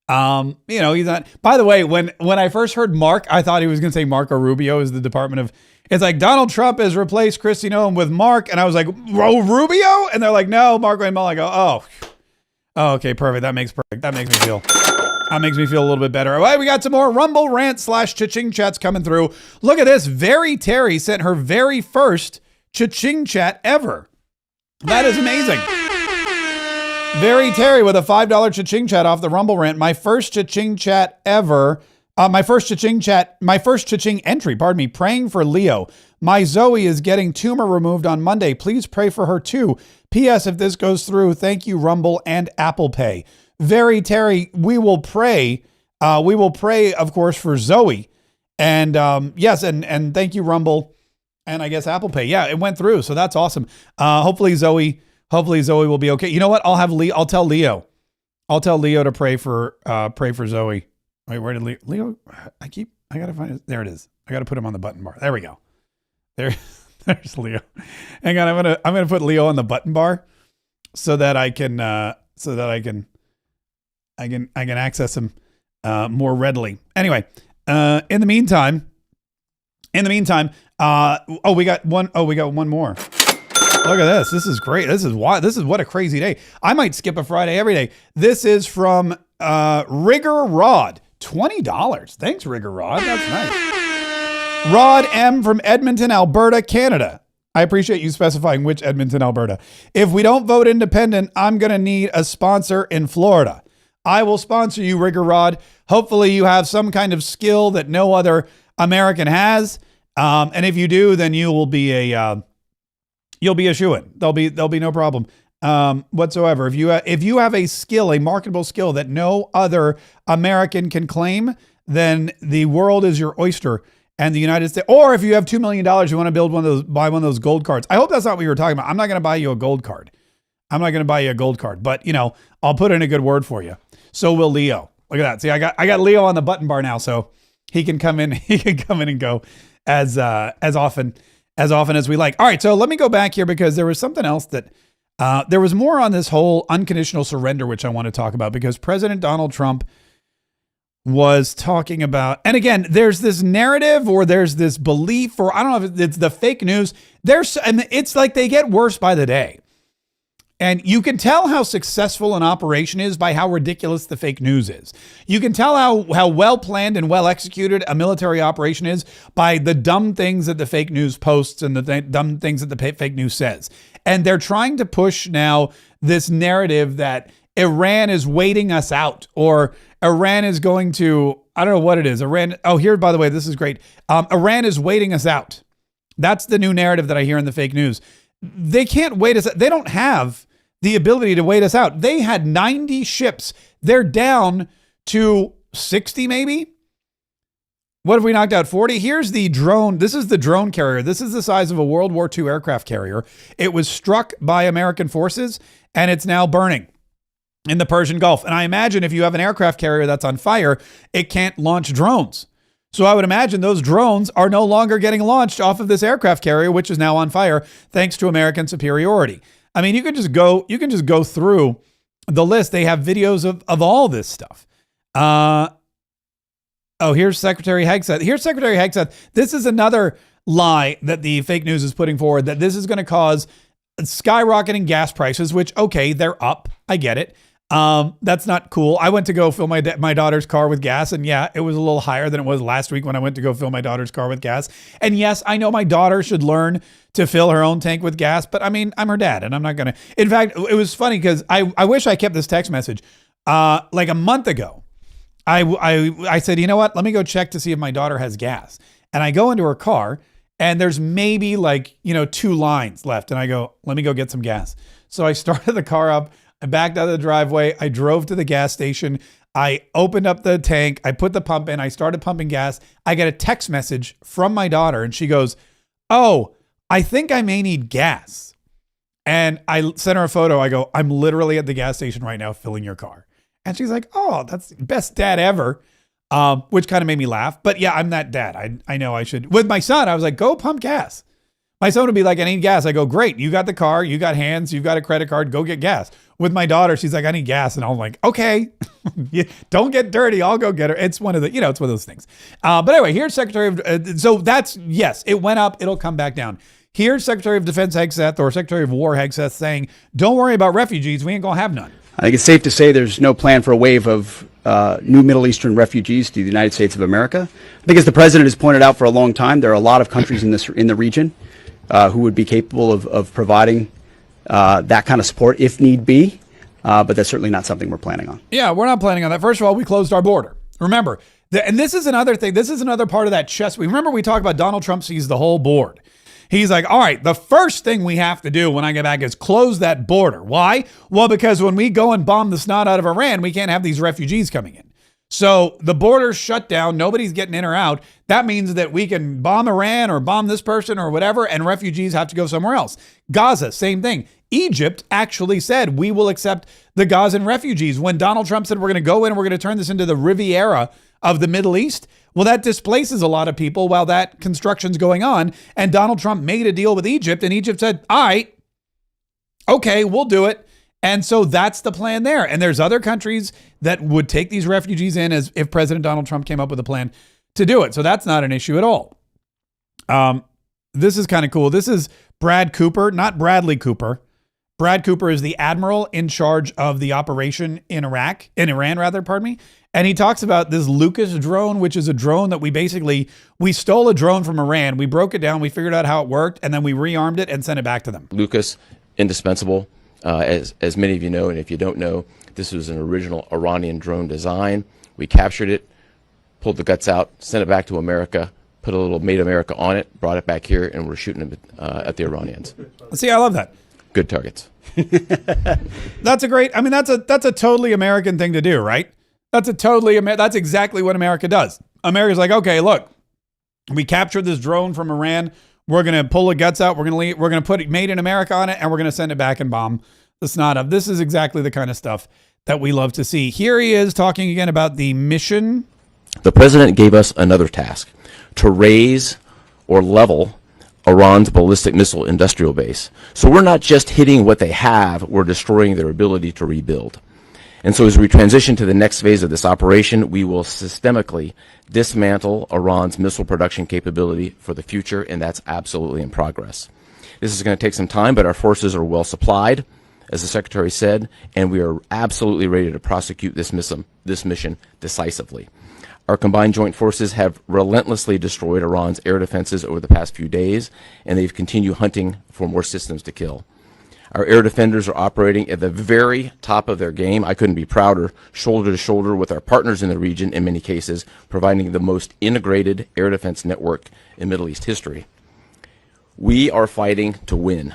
He's not. By the way, when I first heard Mark, I thought he was going to say Marco Rubio is the Department of. It's like Donald Trump has replaced Kristi Noem with Mark, and I was like, Rubio, and they're like, no, Markwayne Mullin. I go, oh, okay, perfect. That makes me feel. That makes me feel a little bit better. All right, we got some more Rumble rant / cha-ching chats coming through. Look at this. Very Terry sent her very first cha-ching chat ever. That is amazing. Very Terry with a $5 cha-ching chat off the Rumble rant. My first cha-ching chat ever. My first cha-ching entry, praying for Leo. My Zoe is getting tumor removed on Monday. Please pray for her too. P.S. If this goes through, thank you, Rumble and Apple Pay. Very Terry, we will pray. We will pray, of course, for Zoe. And yes, and thank you, Rumble. And I guess Apple Pay. Yeah, it went through. So that's awesome. Hopefully Zoe will be okay. You know what? I'll tell Leo to pray for Zoe. Wait, where did Leo? I gotta find it. There it is. I gotta put him on the button bar. There we go. There's Leo. Hang on. I'm gonna put Leo on the button bar so that I can access him more readily. Anyway, in the meantime, we got one more. Look at this. This is great. This is what a crazy day. I might skip a Friday every day. This is from Rigger Rod. $20. Thanks, Rigger Rod. That's nice. Rod M from Edmonton, Alberta, Canada. I appreciate you specifying which Edmonton, Alberta. If we don't vote independent, I'm going to need a sponsor in Florida. I will sponsor you, Rigger Rod. Hopefully you have some kind of skill that no other American has. And if you do, then you will be you'll be a shoo-in. There'll be no problem whatsoever. If you have a skill, a marketable skill that no other American can claim, then the world is your oyster and the United States. Or if you have $2 million, you want to buy one of those gold cards. I hope that's not what you were talking about. I'm not going to buy you a gold card. But I'll put in a good word for you. So will Leo. Look at that. See, I got Leo on the button bar now, so he can come in. He can come in and go as often as we like. All right, so let me go back here because there was something else that there was more on this whole unconditional surrender, which I want to talk about because President Donald Trump was talking about, and again, there's this narrative or there's this belief, or I don't know if it's the fake news. And it's like they get worse by the day. And you can tell how successful an operation is by how ridiculous the fake news is. You can tell how well planned and well executed a military operation is by the dumb things that the fake news posts and the dumb things that the fake news says. And they're trying to push now this narrative that Iran is waiting us out, or Iran is going to, I don't know what it is. Here, by the way, this is great. Iran is waiting us out. That's the new narrative that I hear in the fake news. They can't wait us out. They don't have the ability to wait us out. They had 90 ships. They're down to 60 maybe. What have we knocked out? 40? Here's the drone. This is the drone carrier. This is the size of a World War II aircraft carrier. It was struck by American forces and it's now burning in the Persian Gulf. And I imagine if you have an aircraft carrier that's on fire, it can't launch drones. So I would imagine those drones are no longer getting launched off of this aircraft carrier, which is now on fire thanks to American superiority. I mean, you can just go through the list. They have videos of all this stuff. Here's Secretary Hegseth. This is another lie that the fake news is putting forward, that this is going to cause skyrocketing gas prices, which, okay, they're up. I get it. That's not cool. I went to go fill my daughter's car with gas, and yeah, it was a little higher than it was last week when I went to go fill my daughter's car with gas. And yes, I know my daughter should learn to fill her own tank with gas, but I mean, I'm her dad, and I'm not gonna. In fact, it was funny because I wish I kept this text message. Like a month ago, I said, you know what? Let me go check to see if my daughter has gas. And I go into her car, and there's maybe 2 lines left, and I go, let me go get some gas. So I started the car up. I backed out of the driveway. I drove to the gas station. I opened up the tank. I put the pump in. I started pumping gas. I get a text message from my daughter, and she goes, "Oh, I think I may need gas." And I sent her a photo. I go, "I'm literally at the gas station right now filling your car." And she's like, "Oh, that's the best dad ever," which kind of made me laugh. But yeah, I'm that dad. I know I should. With my son, I was like, "Go pump gas." My son would be like, "I need gas." I go, "Great. You got the car. You got hands. You've got a credit card. Go get gas." With my daughter, she's like, "I need gas." And I'm like, "Okay, don't get dirty. I'll go get her." It's one of the, it's one of those things. But anyway, here's Secretary of, so that's, yes, it went up. It'll come back down. Here's Secretary of Defense Hegseth, or Secretary of War Hegseth, saying, "Don't worry about refugees. We ain't going to have none." I think it's safe to say there's no plan for a wave of new Middle Eastern refugees to the United States of America. I think, as the president has pointed out for a long time, there are a lot of countries in the region who would be capable of providing that kind of support if need be. But that's certainly not something we're planning on. Yeah, we're not planning on that. First of all, we closed our border. Remember, and this is another thing. This is another part of that chess. Remember, we talked about Donald Trump sees the whole board. He's like, all right, the first thing we have to do when I get back is close that border. Why? Well, because when we go and bomb the snot out of Iran, we can't have these refugees coming in. So the border's shut down. Nobody's getting in or out. That means that we can bomb Iran or bomb this person or whatever, and refugees have to go somewhere else. Gaza, same thing. Egypt actually said, we will accept the Gazan refugees. When Donald Trump said, we're going to go in and we're going to turn this into the Riviera of the Middle East, well, that displaces a lot of people while that construction's going on. And Donald Trump made a deal with Egypt, and Egypt said, all right, okay, we'll do it. And so that's the plan there. And there's other countries that would take these refugees in as if President Donald Trump came up with a plan to do it. So that's not an issue at all. This is kind of cool. This is Brad Cooper, not Bradley Cooper. Brad Cooper is the admiral in charge of the operation in Iran, pardon me. And he talks about this Lucas drone, which is a drone that we stole a drone from Iran. We broke it down. We figured out how it worked, and then we rearmed it and sent it back to them. Lucas, indispensable, as many of you know. And if you don't know, this was an original Iranian drone design. We captured it, pulled the guts out, sent it back to America, put a little Made America on it, brought it back here, and we're shooting it at the Iranians. See, I love that. Good targets. That's a great, that's a totally American thing to do, right? That's exactly what America does. America's like, okay, look, we captured this drone from Iran. We're going to pull the guts out. We're going to put it Made in America on it, and we're going to send it back and bomb the snot of. This is exactly the kind of stuff that we love to see. Here he is talking again about the mission. The president gave us another task: to raise or level Iran's ballistic missile industrial base. So we're not just hitting what they have, we're destroying their ability to rebuild. And so as we transition to the next phase of this operation, we will systemically dismantle Iran's missile production capability for the future, and that's absolutely in progress. This is going to take some time, but our forces are well supplied, as the Secretary said, and we are absolutely ready to prosecute this mission decisively. Our combined joint forces have relentlessly destroyed Iran's air defenses over the past few days, and they've continued hunting for more systems to kill. Our air defenders are operating at the very top of their game. I couldn't be prouder, shoulder to shoulder with our partners in the region, in many cases, providing the most integrated air defense network in Middle East history. We are fighting to win.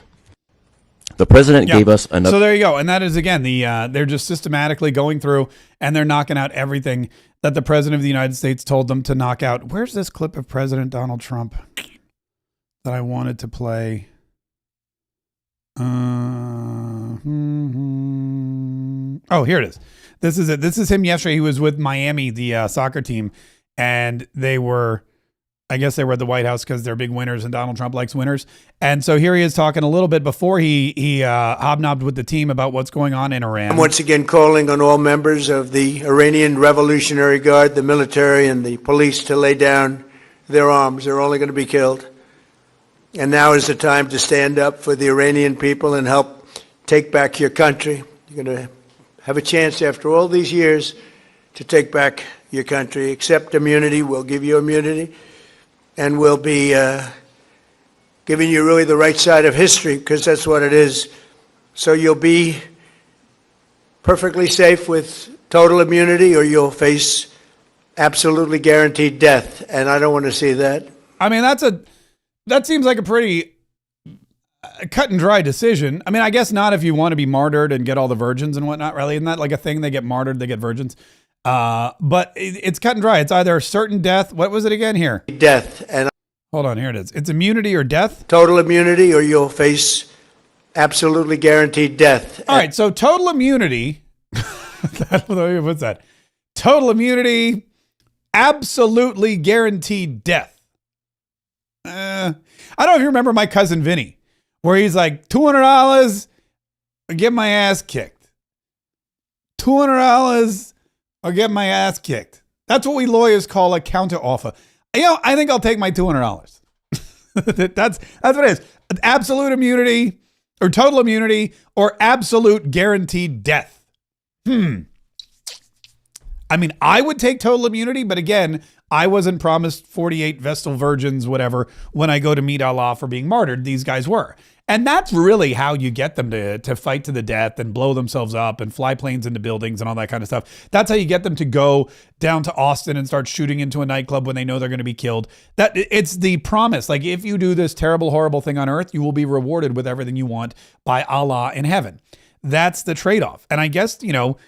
The president gave us another. So there you go. And that is, again, they're just systematically going through and they're knocking out everything that the president of the United States told them to knock out. Where's this clip of President Donald Trump that I wanted to play? Oh, here it is. This is it. This is him yesterday. He was with Miami, the soccer team, and I guess they were at the White House because they're big winners and Donald Trump likes winners. And so here he is talking a little bit before he hobnobbed with the team about what's going on in Iran. I'm once again calling on all members of the Iranian Revolutionary Guard, the military and the police, to lay down their arms. They're only going to be killed. And now is the time to stand up for the Iranian people and help take back your country. You're going to have a chance after all these years to take back your country. Accept immunity. We'll give you immunity. And we'll be giving you really the right side of history, because that's what it is. So you'll be perfectly safe with total immunity, or you'll face absolutely guaranteed death. And I don't want to see that. I mean, that seems like a pretty a cut and dry decision. I mean, I guess not if you want to be martyred and get all the virgins and whatnot, really. Isn't that like a thing? They get martyred, they get virgins. But it's cut and dry. It's either certain death. What was it again here? Death. And hold on, here it is. It's immunity or death. Total immunity, or you'll face absolutely guaranteed death. All right, so total immunity. What's that? Total immunity, absolutely guaranteed death. I don't know if you remember my cousin Vinny, where he's like, $200 or get my ass kicked. $200 or get my ass kicked. That's what we lawyers call a counter offer. You know, I think I'll take my $200. That's what it is. Absolute immunity or total immunity or absolute guaranteed death. I mean, I would take total immunity, but again, I wasn't promised 48 Vestal virgins, whatever, when I go to meet Allah for being martyred. These guys were. And that's really how you get them to fight to the death and blow themselves up and fly planes into buildings and all that kind of stuff. That's how you get them to go down to Austin and start shooting into a nightclub when they know they're going to be killed. That it's the promise. Like, if you do this terrible, horrible thing on earth, you will be rewarded with everything you want by Allah in heaven. That's the trade-off. And I guess, you know,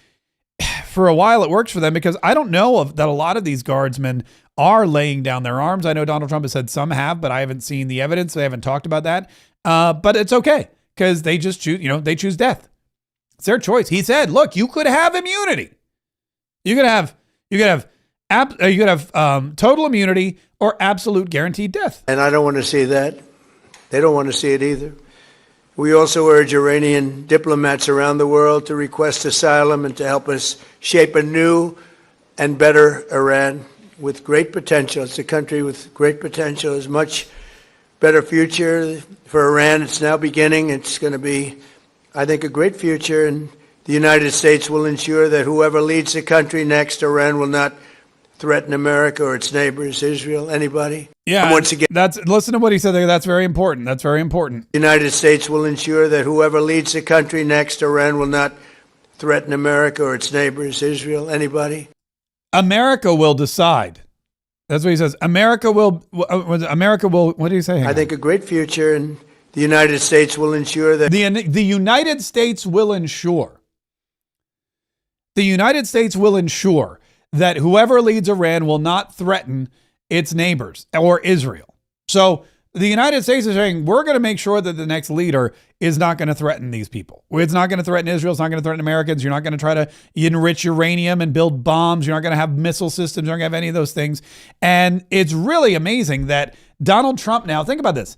for a while it works for them, because I don't know that a lot of these guardsmen are laying down their arms. I know Donald Trump has said some have, but I haven't seen the evidence. They haven't talked about that. But it's okay, because they just choose, they choose death. It's their choice. He said, look, you could have immunity. You could have total immunity or absolute guaranteed death. And I don't want to see that. They don't want to see it either. We also urge Iranian diplomats around the world to request asylum and to help us shape a new and better Iran with great potential. It's a country with great potential. There's much better future for Iran. It's now beginning. It's going to be, I think, a great future. And the United States will ensure that whoever leads the country next, Iran will not threaten America or its neighbors, Israel, anybody. Yeah, and once again, listen to what he said there. That's very important. That's very important. The United States will ensure that whoever leads the country next, Iran will not threaten America or its neighbors, Israel, anybody. America will decide. That's what he says. America will, what do you say? I think a great future, and the United States will ensure that. The United States will ensure. The United States will ensure that whoever leads Iran will not threaten its neighbors or Israel. So the United States is saying, we're going to make sure that the next leader is not going to threaten these people. It's not going to threaten Israel. It's not going to threaten Americans. You're not going to try to enrich uranium and build bombs. You're not going to have missile systems. You're not going to have any of those things. And it's really amazing that Donald Trump now, think about this.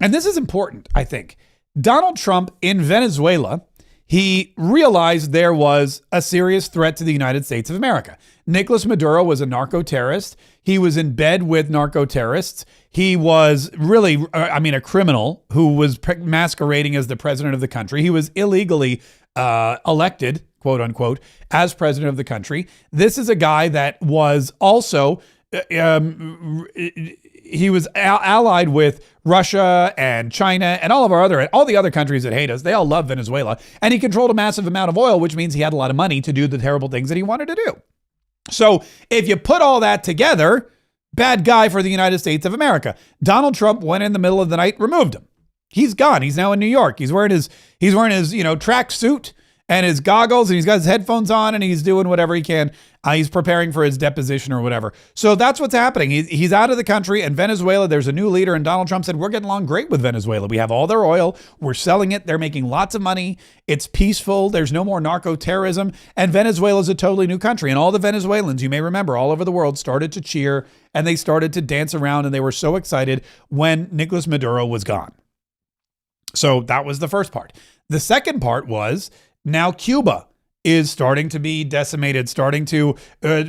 And this is important, I think. Donald Trump in Venezuela, he realized there was a serious threat to the United States of America. Nicolas Maduro was a narco-terrorist. He was in bed with narco-terrorists. He was really, a criminal who was masquerading as the president of the country. He was illegally elected, quote unquote, as president of the country. This is a guy that was also, he was allied with Russia and China and all the other countries that hate us. They all love Venezuela. And he controlled a massive amount of oil, which means he had a lot of money to do the terrible things that he wanted to do. So if you put all that together, bad guy for the United States of America. Donald Trump went in the middle of the night, removed him. He's gone. He's now in New York. He's wearing his track suit and his goggles, and he's got his headphones on, and he's doing whatever he can. He's preparing for his deposition or whatever. So that's what's happening. He's out of the country, and Venezuela, there's a new leader, and Donald Trump said, we're getting along great with Venezuela. We have all their oil. We're selling it. They're making lots of money. It's peaceful. There's no more narco-terrorism, and Venezuela is a totally new country. And all the Venezuelans, you may remember, all over the world started to cheer, and they started to dance around, and they were so excited when Nicolas Maduro was gone. So that was the first part. The second part was, now Cuba is starting to be decimated, starting to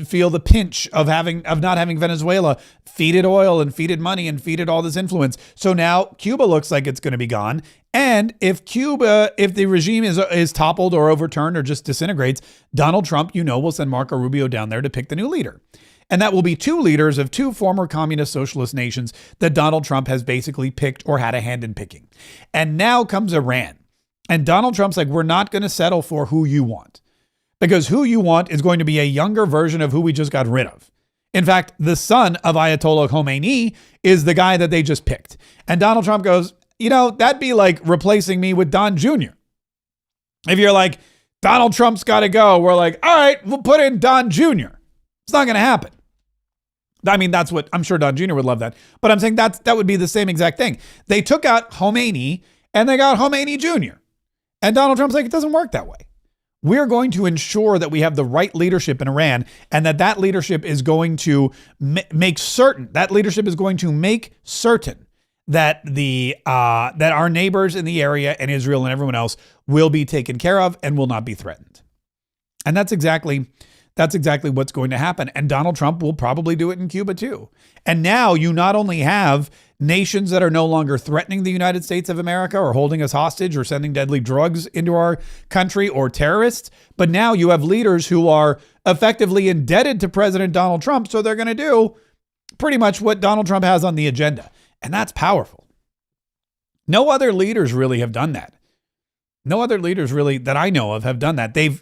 feel the pinch of not having Venezuela feeded oil and feeded money and feeded all this influence. So now Cuba looks like it's going to be gone. And if the regime is toppled or overturned or just disintegrates, Donald Trump, will send Marco Rubio down there to pick the new leader. And that will be two leaders of two former communist socialist nations that Donald Trump has basically picked or had a hand in picking. And now comes Iran. And Donald Trump's like, we're not going to settle for who you want, because who you want is going to be a younger version of who we just got rid of. In fact, the son of Ayatollah Khomeini is the guy that they just picked. And Donald Trump goes, that'd be like replacing me with Don Jr. If you're like, Donald Trump's got to go, we're like, all right, we'll put in Don Jr. It's not going to happen. I mean, that's what I'm sure Don Jr. would love that. But I'm saying that would be the same exact thing. They took out Khomeini and they got Khomeini Jr. And Donald Trump's like, it doesn't work that way. We're going to ensure that we have the right leadership in Iran and that leadership is going to make certain that that our neighbors in the area and Israel and everyone else will be taken care of and will not be threatened. And that's exactly what's going to happen. And Donald Trump will probably do it in Cuba too. And now you not only have nations that are no longer threatening the United States of America or holding us hostage or sending deadly drugs into our country or terrorists, but now you have leaders who are effectively indebted to President Donald Trump. So they're going to do pretty much what Donald Trump has on the agenda. And that's powerful. No other leaders really have done that. No other leaders really that I know of have done that. They've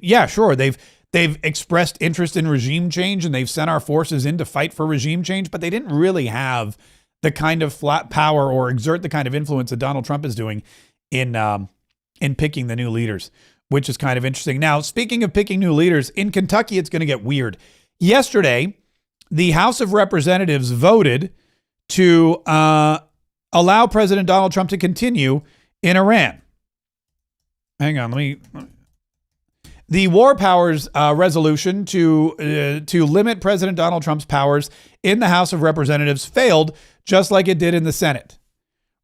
expressed interest in regime change and they've sent our forces in to fight for regime change, but they didn't really have the kind of flat power or exert the kind of influence that Donald Trump is doing in picking the new leaders, which is kind of interesting. Now, speaking of picking new leaders, in Kentucky, it's going to get weird. Yesterday, the House of Representatives voted to allow President Donald Trump to continue in Iran. Hang on, the War Powers resolution to limit President Donald Trump's powers in the House of Representatives failed, just like it did in the Senate.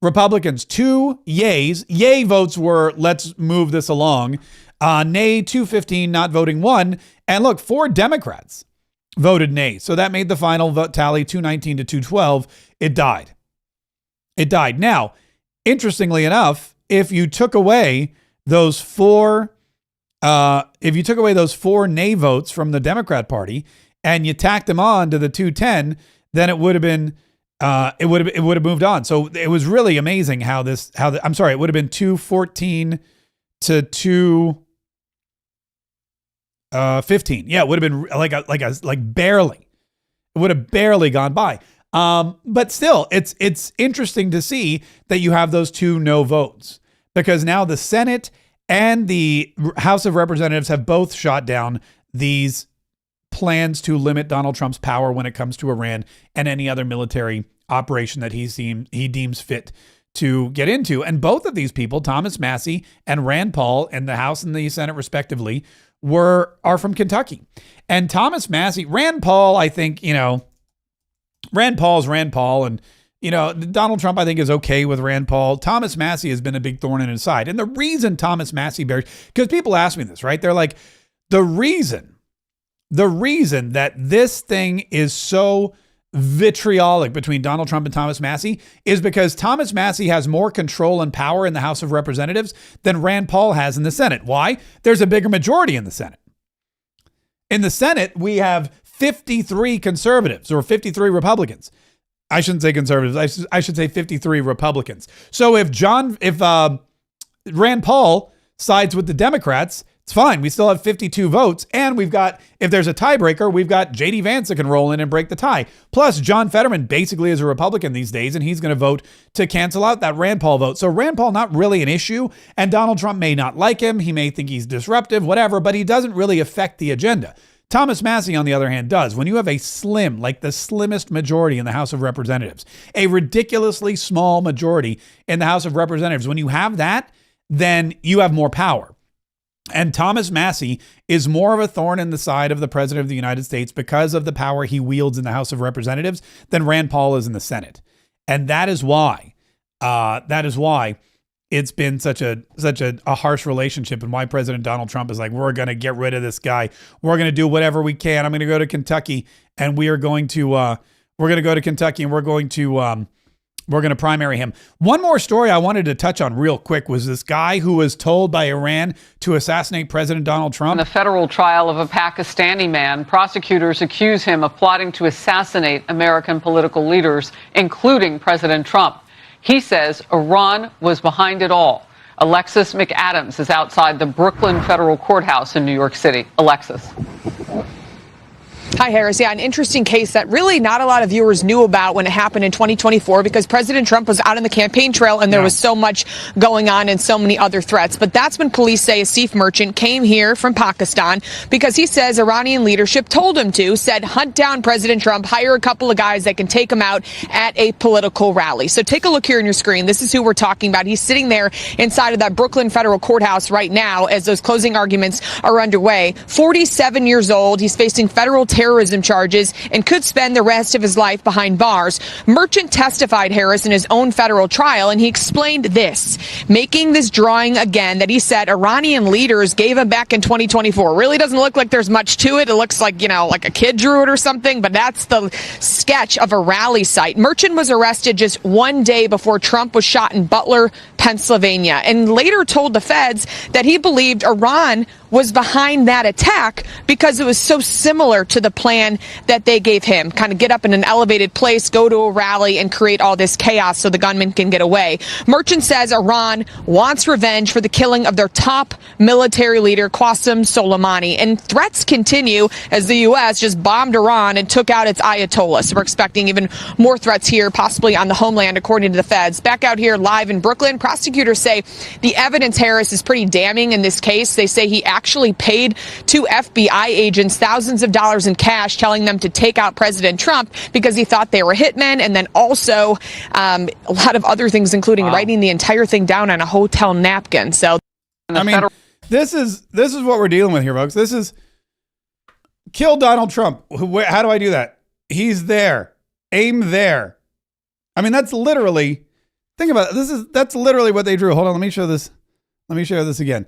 Republicans, 2 yays. Yay votes were, let's move this along. Nay, 215, not voting 1. And look, 4 Democrats voted nay. So that made the final vote tally 219 to 212. It died. Now, interestingly enough, if you took away those 4 nay votes from the Democrat Party and you tacked them on to the 210, then it would have been it would have moved on. So it was really amazing it would have been 214 to 215. Yeah, it would have been like barely. It would have barely gone by. But still, it's interesting to see that you have those 2 no votes because now the Senate and the House of Representatives have both shot down these plans to limit Donald Trump's power when it comes to Iran and any other military operation that he deems fit to get into. And both of these people, Thomas Massie and Rand Paul, in the House and the Senate respectively, are from Kentucky. And Thomas Massie, Rand Paul, I think, Rand Paul's Rand Paul, and Donald Trump, I think, is okay with Rand Paul. Thomas Massie has been a big thorn in his side. And the reason Thomas Massie bears, because people ask me this, right? They're like, the reason that this thing is so vitriolic between Donald Trump and Thomas Massie is because Thomas Massie has more control and power in the House of Representatives than Rand Paul has in the Senate. Why? There's a bigger majority in the Senate. In the Senate, we have 53 conservatives or 53 Republicans. I shouldn't say conservatives. I should say 53 Republicans. So if Rand Paul sides with the Democrats, it's fine. We still have 52 votes. And we've got, if there's a tiebreaker, we've got J.D. Vance that can roll in and break the tie. Plus, John Fetterman basically is a Republican these days, and he's going to vote to cancel out that Rand Paul vote. So Rand Paul, not really an issue. And Donald Trump may not like him. He may think he's disruptive, whatever, but he doesn't really affect the agenda. Thomas Massie, on the other hand, does. When you have a slim, like the slimmest majority in the House of Representatives, a ridiculously small majority in the House of Representatives, when you have that, then you have more power. And Thomas Massie is more of a thorn in the side of the President of the United States because of the power he wields in the House of Representatives than Rand Paul is in the Senate. And that is why it's been such a harsh relationship, and why President Donald Trump is like, we're going to get rid of this guy. We're going to do whatever we can. I'm going to go to Kentucky, and we're going to primary him. One more story I wanted to touch on real quick was this guy who was told by Iran to assassinate President Donald Trump. In the federal trial of a Pakistani man, prosecutors accuse him of plotting to assassinate American political leaders, including President Trump. He says Iran was behind it all. Alexis McAdams is outside the Brooklyn Federal Courthouse in New York City. Alexis. Hi, Harris. Yeah, an interesting case that really not a lot of viewers knew about when it happened in 2024 because President Trump was out on the campaign trail and there was so much going on and so many other threats. But that's when police say a Asif merchant came here from Pakistan because he says Iranian leadership told him to, said hunt down President Trump, hire a couple of guys that can take him out at a political rally. So take a look here on your screen. This is who we're talking about. He's sitting there inside of that Brooklyn federal courthouse right now as those closing arguments are underway. 47 years old. He's facing federal terrorism charges and could spend the rest of his life behind bars. Merchant testified, Harris, in his own federal trial, and he explained this, making this drawing again that he said Iranian leaders gave him back in 2024. Really doesn't look like there's much to it. It looks like, like a kid drew it or something, but that's the sketch of a rally site. Merchant was arrested just one day before Trump was shot in Butler, Pennsylvania, and later told the feds that he believed Iran was behind that attack because it was so similar to the plan that they gave him. Kind of get up in an elevated place, go to a rally, and create all this chaos so the gunman can get away. Merchant says Iran wants revenge for the killing of their top military leader, Qasem Soleimani. And threats continue as the U.S. just bombed Iran and took out its Ayatollah. So we're expecting even more threats here, possibly on the homeland, according to the feds. Back out here live in Brooklyn, prosecutors say the evidence, Harris, is pretty damning in this case. They say he actually paid two FBI agents thousands of dollars in cash, telling them to take out President Trump because he thought they were hitmen, and then also a lot of other things, including writing the entire thing down on a hotel napkin. So, this is what we're dealing with here, folks. This is kill Donald Trump. How do I do that? He's there. Aim there. I mean, that's literally. Think about it. That's literally what they drew. Hold on, let me show this. Let me show this again.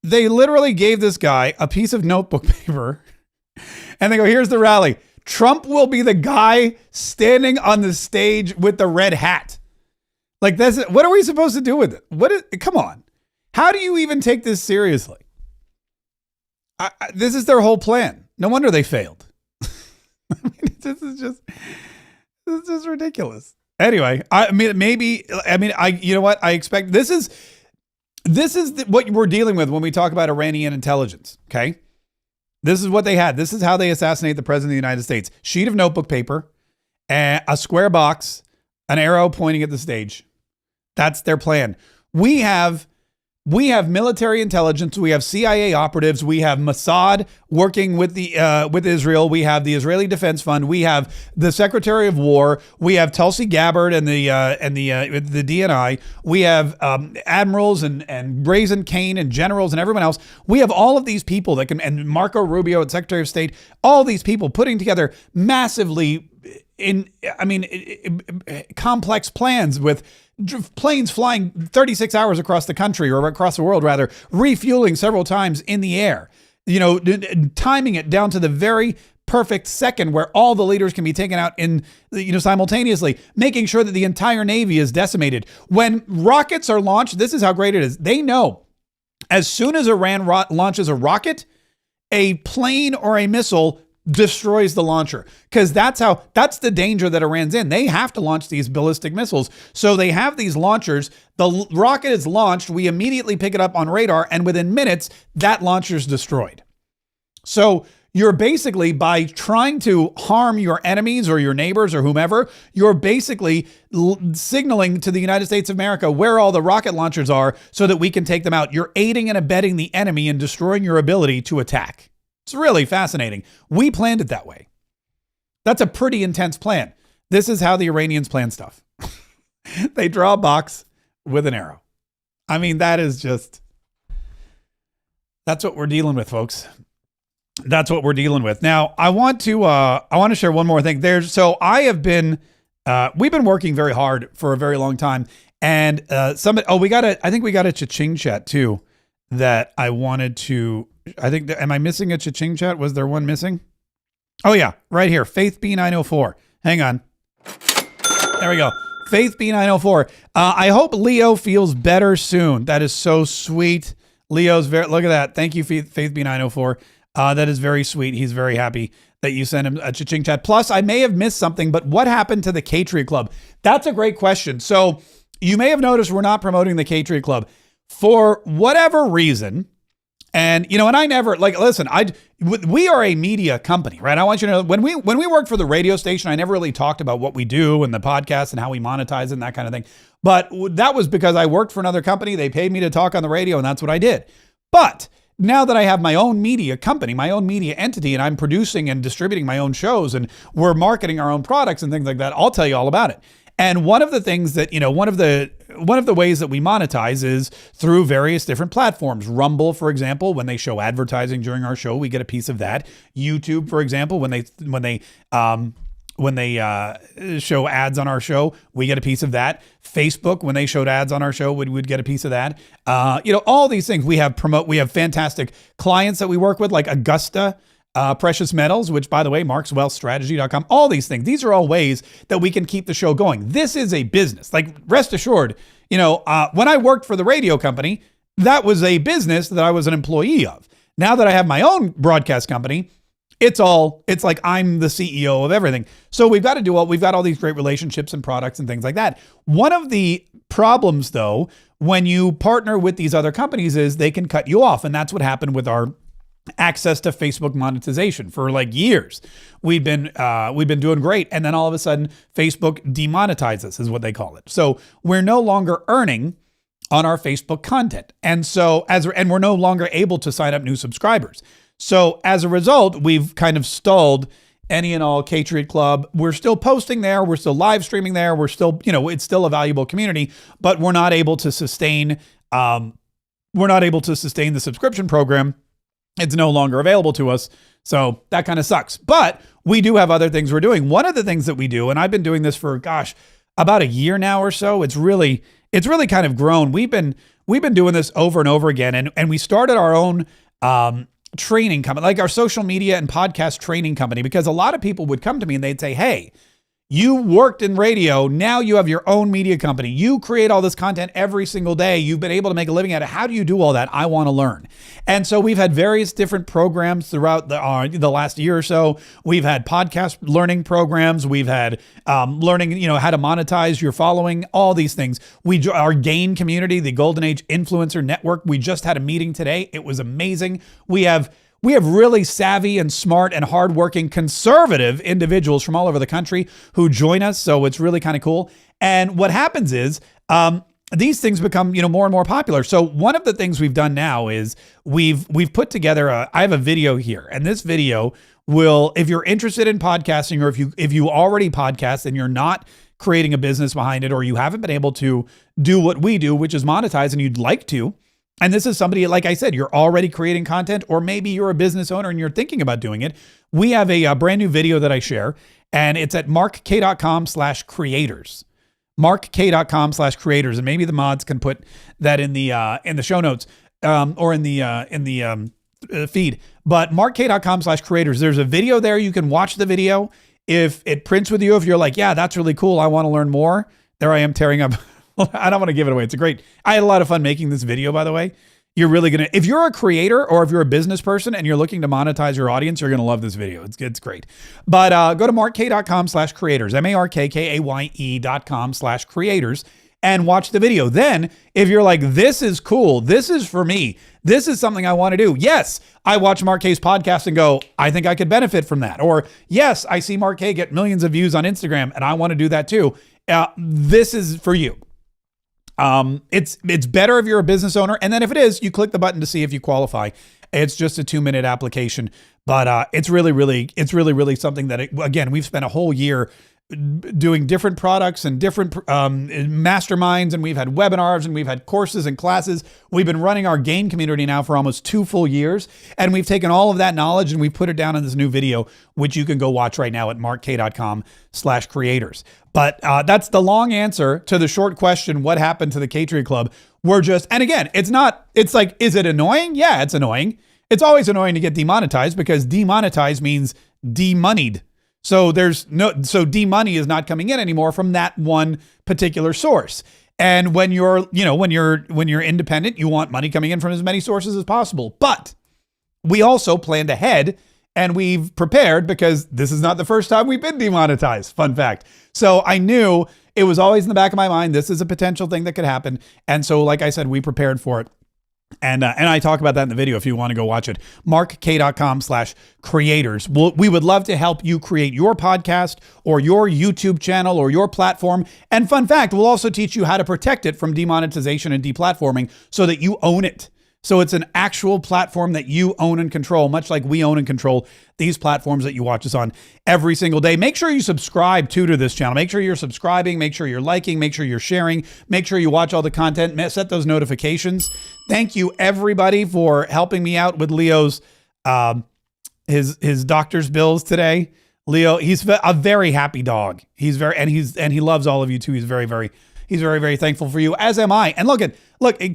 They literally gave this guy a piece of notebook paper and they go, here's the rally. Trump will be the guy standing on the stage with the red hat. Like, what are we supposed to do with it? Come on. How do you even take this seriously? This is their whole plan. No wonder they failed. I mean, this is just ridiculous. Anyway, you know what? I expect this is what we're dealing with when we talk about Iranian intelligence. Okay. This is what they had. This is how they assassinate the president of the United States. Sheet of notebook paper, a square box, an arrow pointing at the stage. That's their plan. We have military intelligence. We have CIA operatives. We have Mossad working with with Israel. We have the Israeli Defense Fund. We have the Secretary of War. We have Tulsi Gabbard and the DNI. We have admirals and Brazen Kane and generals and everyone else. We have all of these people that can, and Marco Rubio and Secretary of State. All these people putting together massively complex plans with planes flying 36 hours across the country or across the world, rather, refueling several times in the air, timing it down to the very perfect second where all the leaders can be taken out simultaneously, making sure that the entire Navy is decimated. When rockets are launched, this is how great it is. They know as soon as Iran launches a rocket, a plane or a missile destroys the launcher, because that's the danger that Iran's in. They have to launch these ballistic missiles. So they have these launchers. The rocket is launched. We immediately pick it up on radar, and within minutes, that launcher is destroyed. So you're basically, by trying to harm your enemies or your neighbors or whomever, you're basically signaling to the United States of America where all the rocket launchers are so that we can take them out. You're aiding and abetting the enemy and destroying your ability to attack. It's really fascinating. We planned it that way. That's a pretty intense plan. This is how the Iranians plan stuff. They draw a box with an arrow. I mean, that's what we're dealing with, folks. That's what we're dealing with. Now, I want to share one more thing. We've been working very hard for a very long time. And I think we got a cha-ching chat too that I wanted to. Am I missing a cha-ching chat? Was there one missing? Oh yeah, right here. Faith B904. Hang on. There we go. Faith B904. I hope Leo feels better soon. That is so sweet. Leo's look at that. Thank you, Faith B904. That is very sweet. He's very happy that you sent him a cha-ching chat. Plus, I may have missed something, but what happened to the K-Tree Club? That's a great question. So you may have noticed we're not promoting the K-Tree Club. For whatever reason, And, and I never listen, we are a media company, right? I want you to know when we worked for the radio station, I never really talked about what we do and the podcast and how we monetize it and that kind of thing. But that was because I worked for another company. They paid me to talk on the radio and that's what I did. But now that I have my own media company, my own media entity, and I'm producing and distributing my own shows and we're marketing our own products and things like that, I'll tell you all about it. And one of the things that, one of the ways that we monetize is through various different platforms. Rumble, for example, when they show advertising during our show, we get a piece of that. YouTube, for example, when they show ads on our show, we get a piece of that. Facebook, when they showed ads on our show, we'd get a piece of that. All these things we have fantastic clients that we work with, like Augusta Precious Metals, which, by the way, markswealthstrategy.com, all these things. These are all ways that we can keep the show going. This is a business. Rest assured, when I worked for the radio company, that was a business that I was an employee of. Now that I have my own broadcast company, it's like I'm the CEO of everything. So we've got all these great relationships and products and things like that. One of the problems, though, when you partner with these other companies is they can cut you off. And that's what happened with our access to Facebook monetization for years. We've been doing great. And then all of a sudden, Facebook demonetizes is what they call it. So we're no longer earning on our Facebook content. And and we're no longer able to sign up new subscribers. So as a result, we've kind of stalled any and all Patriot Club. We're still posting there. We're still live streaming there. We're still, it's still a valuable community, but we're not able to sustain, the subscription program. It's no longer available to us. So that kind of sucks. But we do have other things we're doing. One of the things that we do, and I've been doing this for, about a year now or so. It's really kind of grown. We've been doing this over and over again. And we started our own, training company, like our social media and podcast training company, because a lot of people would come to me and they'd say, hey, you worked in radio. Now you have your own media company. You create all this content every single day. You've been able to make a living at it. How do you do all that? I want to learn. And so we've had various different programs throughout the last year or so. We've had podcast learning programs. We've had learning, how to monetize your following, all these things. Our GAIN community, the Golden Age Influencer Network. We just had a meeting today. It was amazing. We have really savvy and smart and hardworking conservative individuals from all over the country who join us. So it's really kind of cool. And what happens is these things become, more and more popular. So one of the things we've done now is we've put together I have a video here, and this video will, if you're interested in podcasting, or if you already podcast and you're not creating a business behind it, or you haven't been able to do what we do, which is monetize, and you'd like to, and this is somebody, like I said, you're already creating content, or maybe you're a business owner and you're thinking about doing it. We have a brand new video that I share, and it's at markk.com/creators. markk.com/creators. And maybe the mods can put that in the show notes, or in the feed. But markk.com/creators. There's a video there. You can watch the video. If it prints with you, if you're like, yeah, that's really cool, I want to learn more. There I am tearing up. I don't want to give it away. I had a lot of fun making this video, by the way. You're really going to, if you're a creator or if you're a business person and you're looking to monetize your audience, you're going to love this video. It's great. But go to markk.com/creators, markkaye.com/creators, and watch the video. Then if you're like, this is cool, this is for me, this is something I want to do. Yes, I watch Mark K's podcast and go, I think I could benefit from that. Or yes, I see Mark K get millions of views on Instagram and I want to do that too. This is for you. It's better if you're a business owner. And then if it is, you click the button to see if you qualify. It's just a 2-minute application, but it's really something that, again, we've spent a whole year doing different products and different masterminds, and we've had webinars and we've had courses and classes. We've been running our GAIN community now for almost 2 full years, and we've taken all of that knowledge and we've put it down in this new video, which you can go watch right now at markk.com/creators. But that's the long answer to the short question, what happened to the Patriot Club? And again, it's like, is it annoying? Yeah, it's annoying. It's always annoying to get demonetized, because demonetized means demoneyed. So de-money is not coming in anymore from that one particular source. And when you're independent, you want money coming in from as many sources as possible. But we also planned ahead and we've prepared, because this is not the first time we've been demonetized. Fun fact. So I knew it was always in the back of my mind, this is a potential thing that could happen. And so, like I said, we prepared for it. And I talk about that in the video if you want to go watch it. markk.com/creators. We would love to help you create your podcast or your YouTube channel or your platform. And fun fact, we'll also teach you how to protect it from demonetization and deplatforming so that you own it. So it's an actual platform that you own and control, much like we own and control these platforms that you watch us on every single day. Make sure you subscribe to this channel. Make sure you're subscribing. Make sure you're liking. Make sure you're sharing. Make sure you watch all the content. Set those notifications. Thank you, everybody, for helping me out with Leo's his doctor's bills today. Leo, he's a very happy dog. He loves all of you too. He's very, very thankful for you, as am I. And look,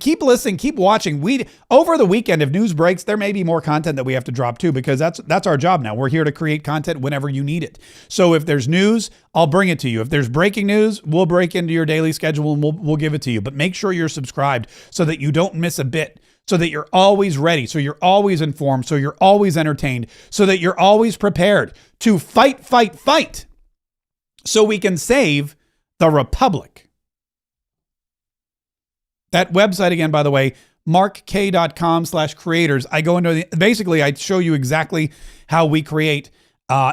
keep listening, keep watching. Over the weekend, if news breaks, there may be more content that we have to drop too, because that's our job now. We're here to create content whenever you need it. So if there's news, I'll bring it to you. If there's breaking news, we'll break into your daily schedule and we'll give it to you. But make sure you're subscribed so that you don't miss a bit, so that you're always ready, so you're always informed, so you're always entertained, so that you're always prepared to fight, so we can save the Republic. That website again, by the way, markk.com/creators. I go into basically I show you exactly how we create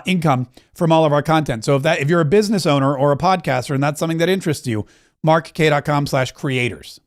income from all of our content. So if you're a business owner or a podcaster and that's something that interests you, markk.com/creators.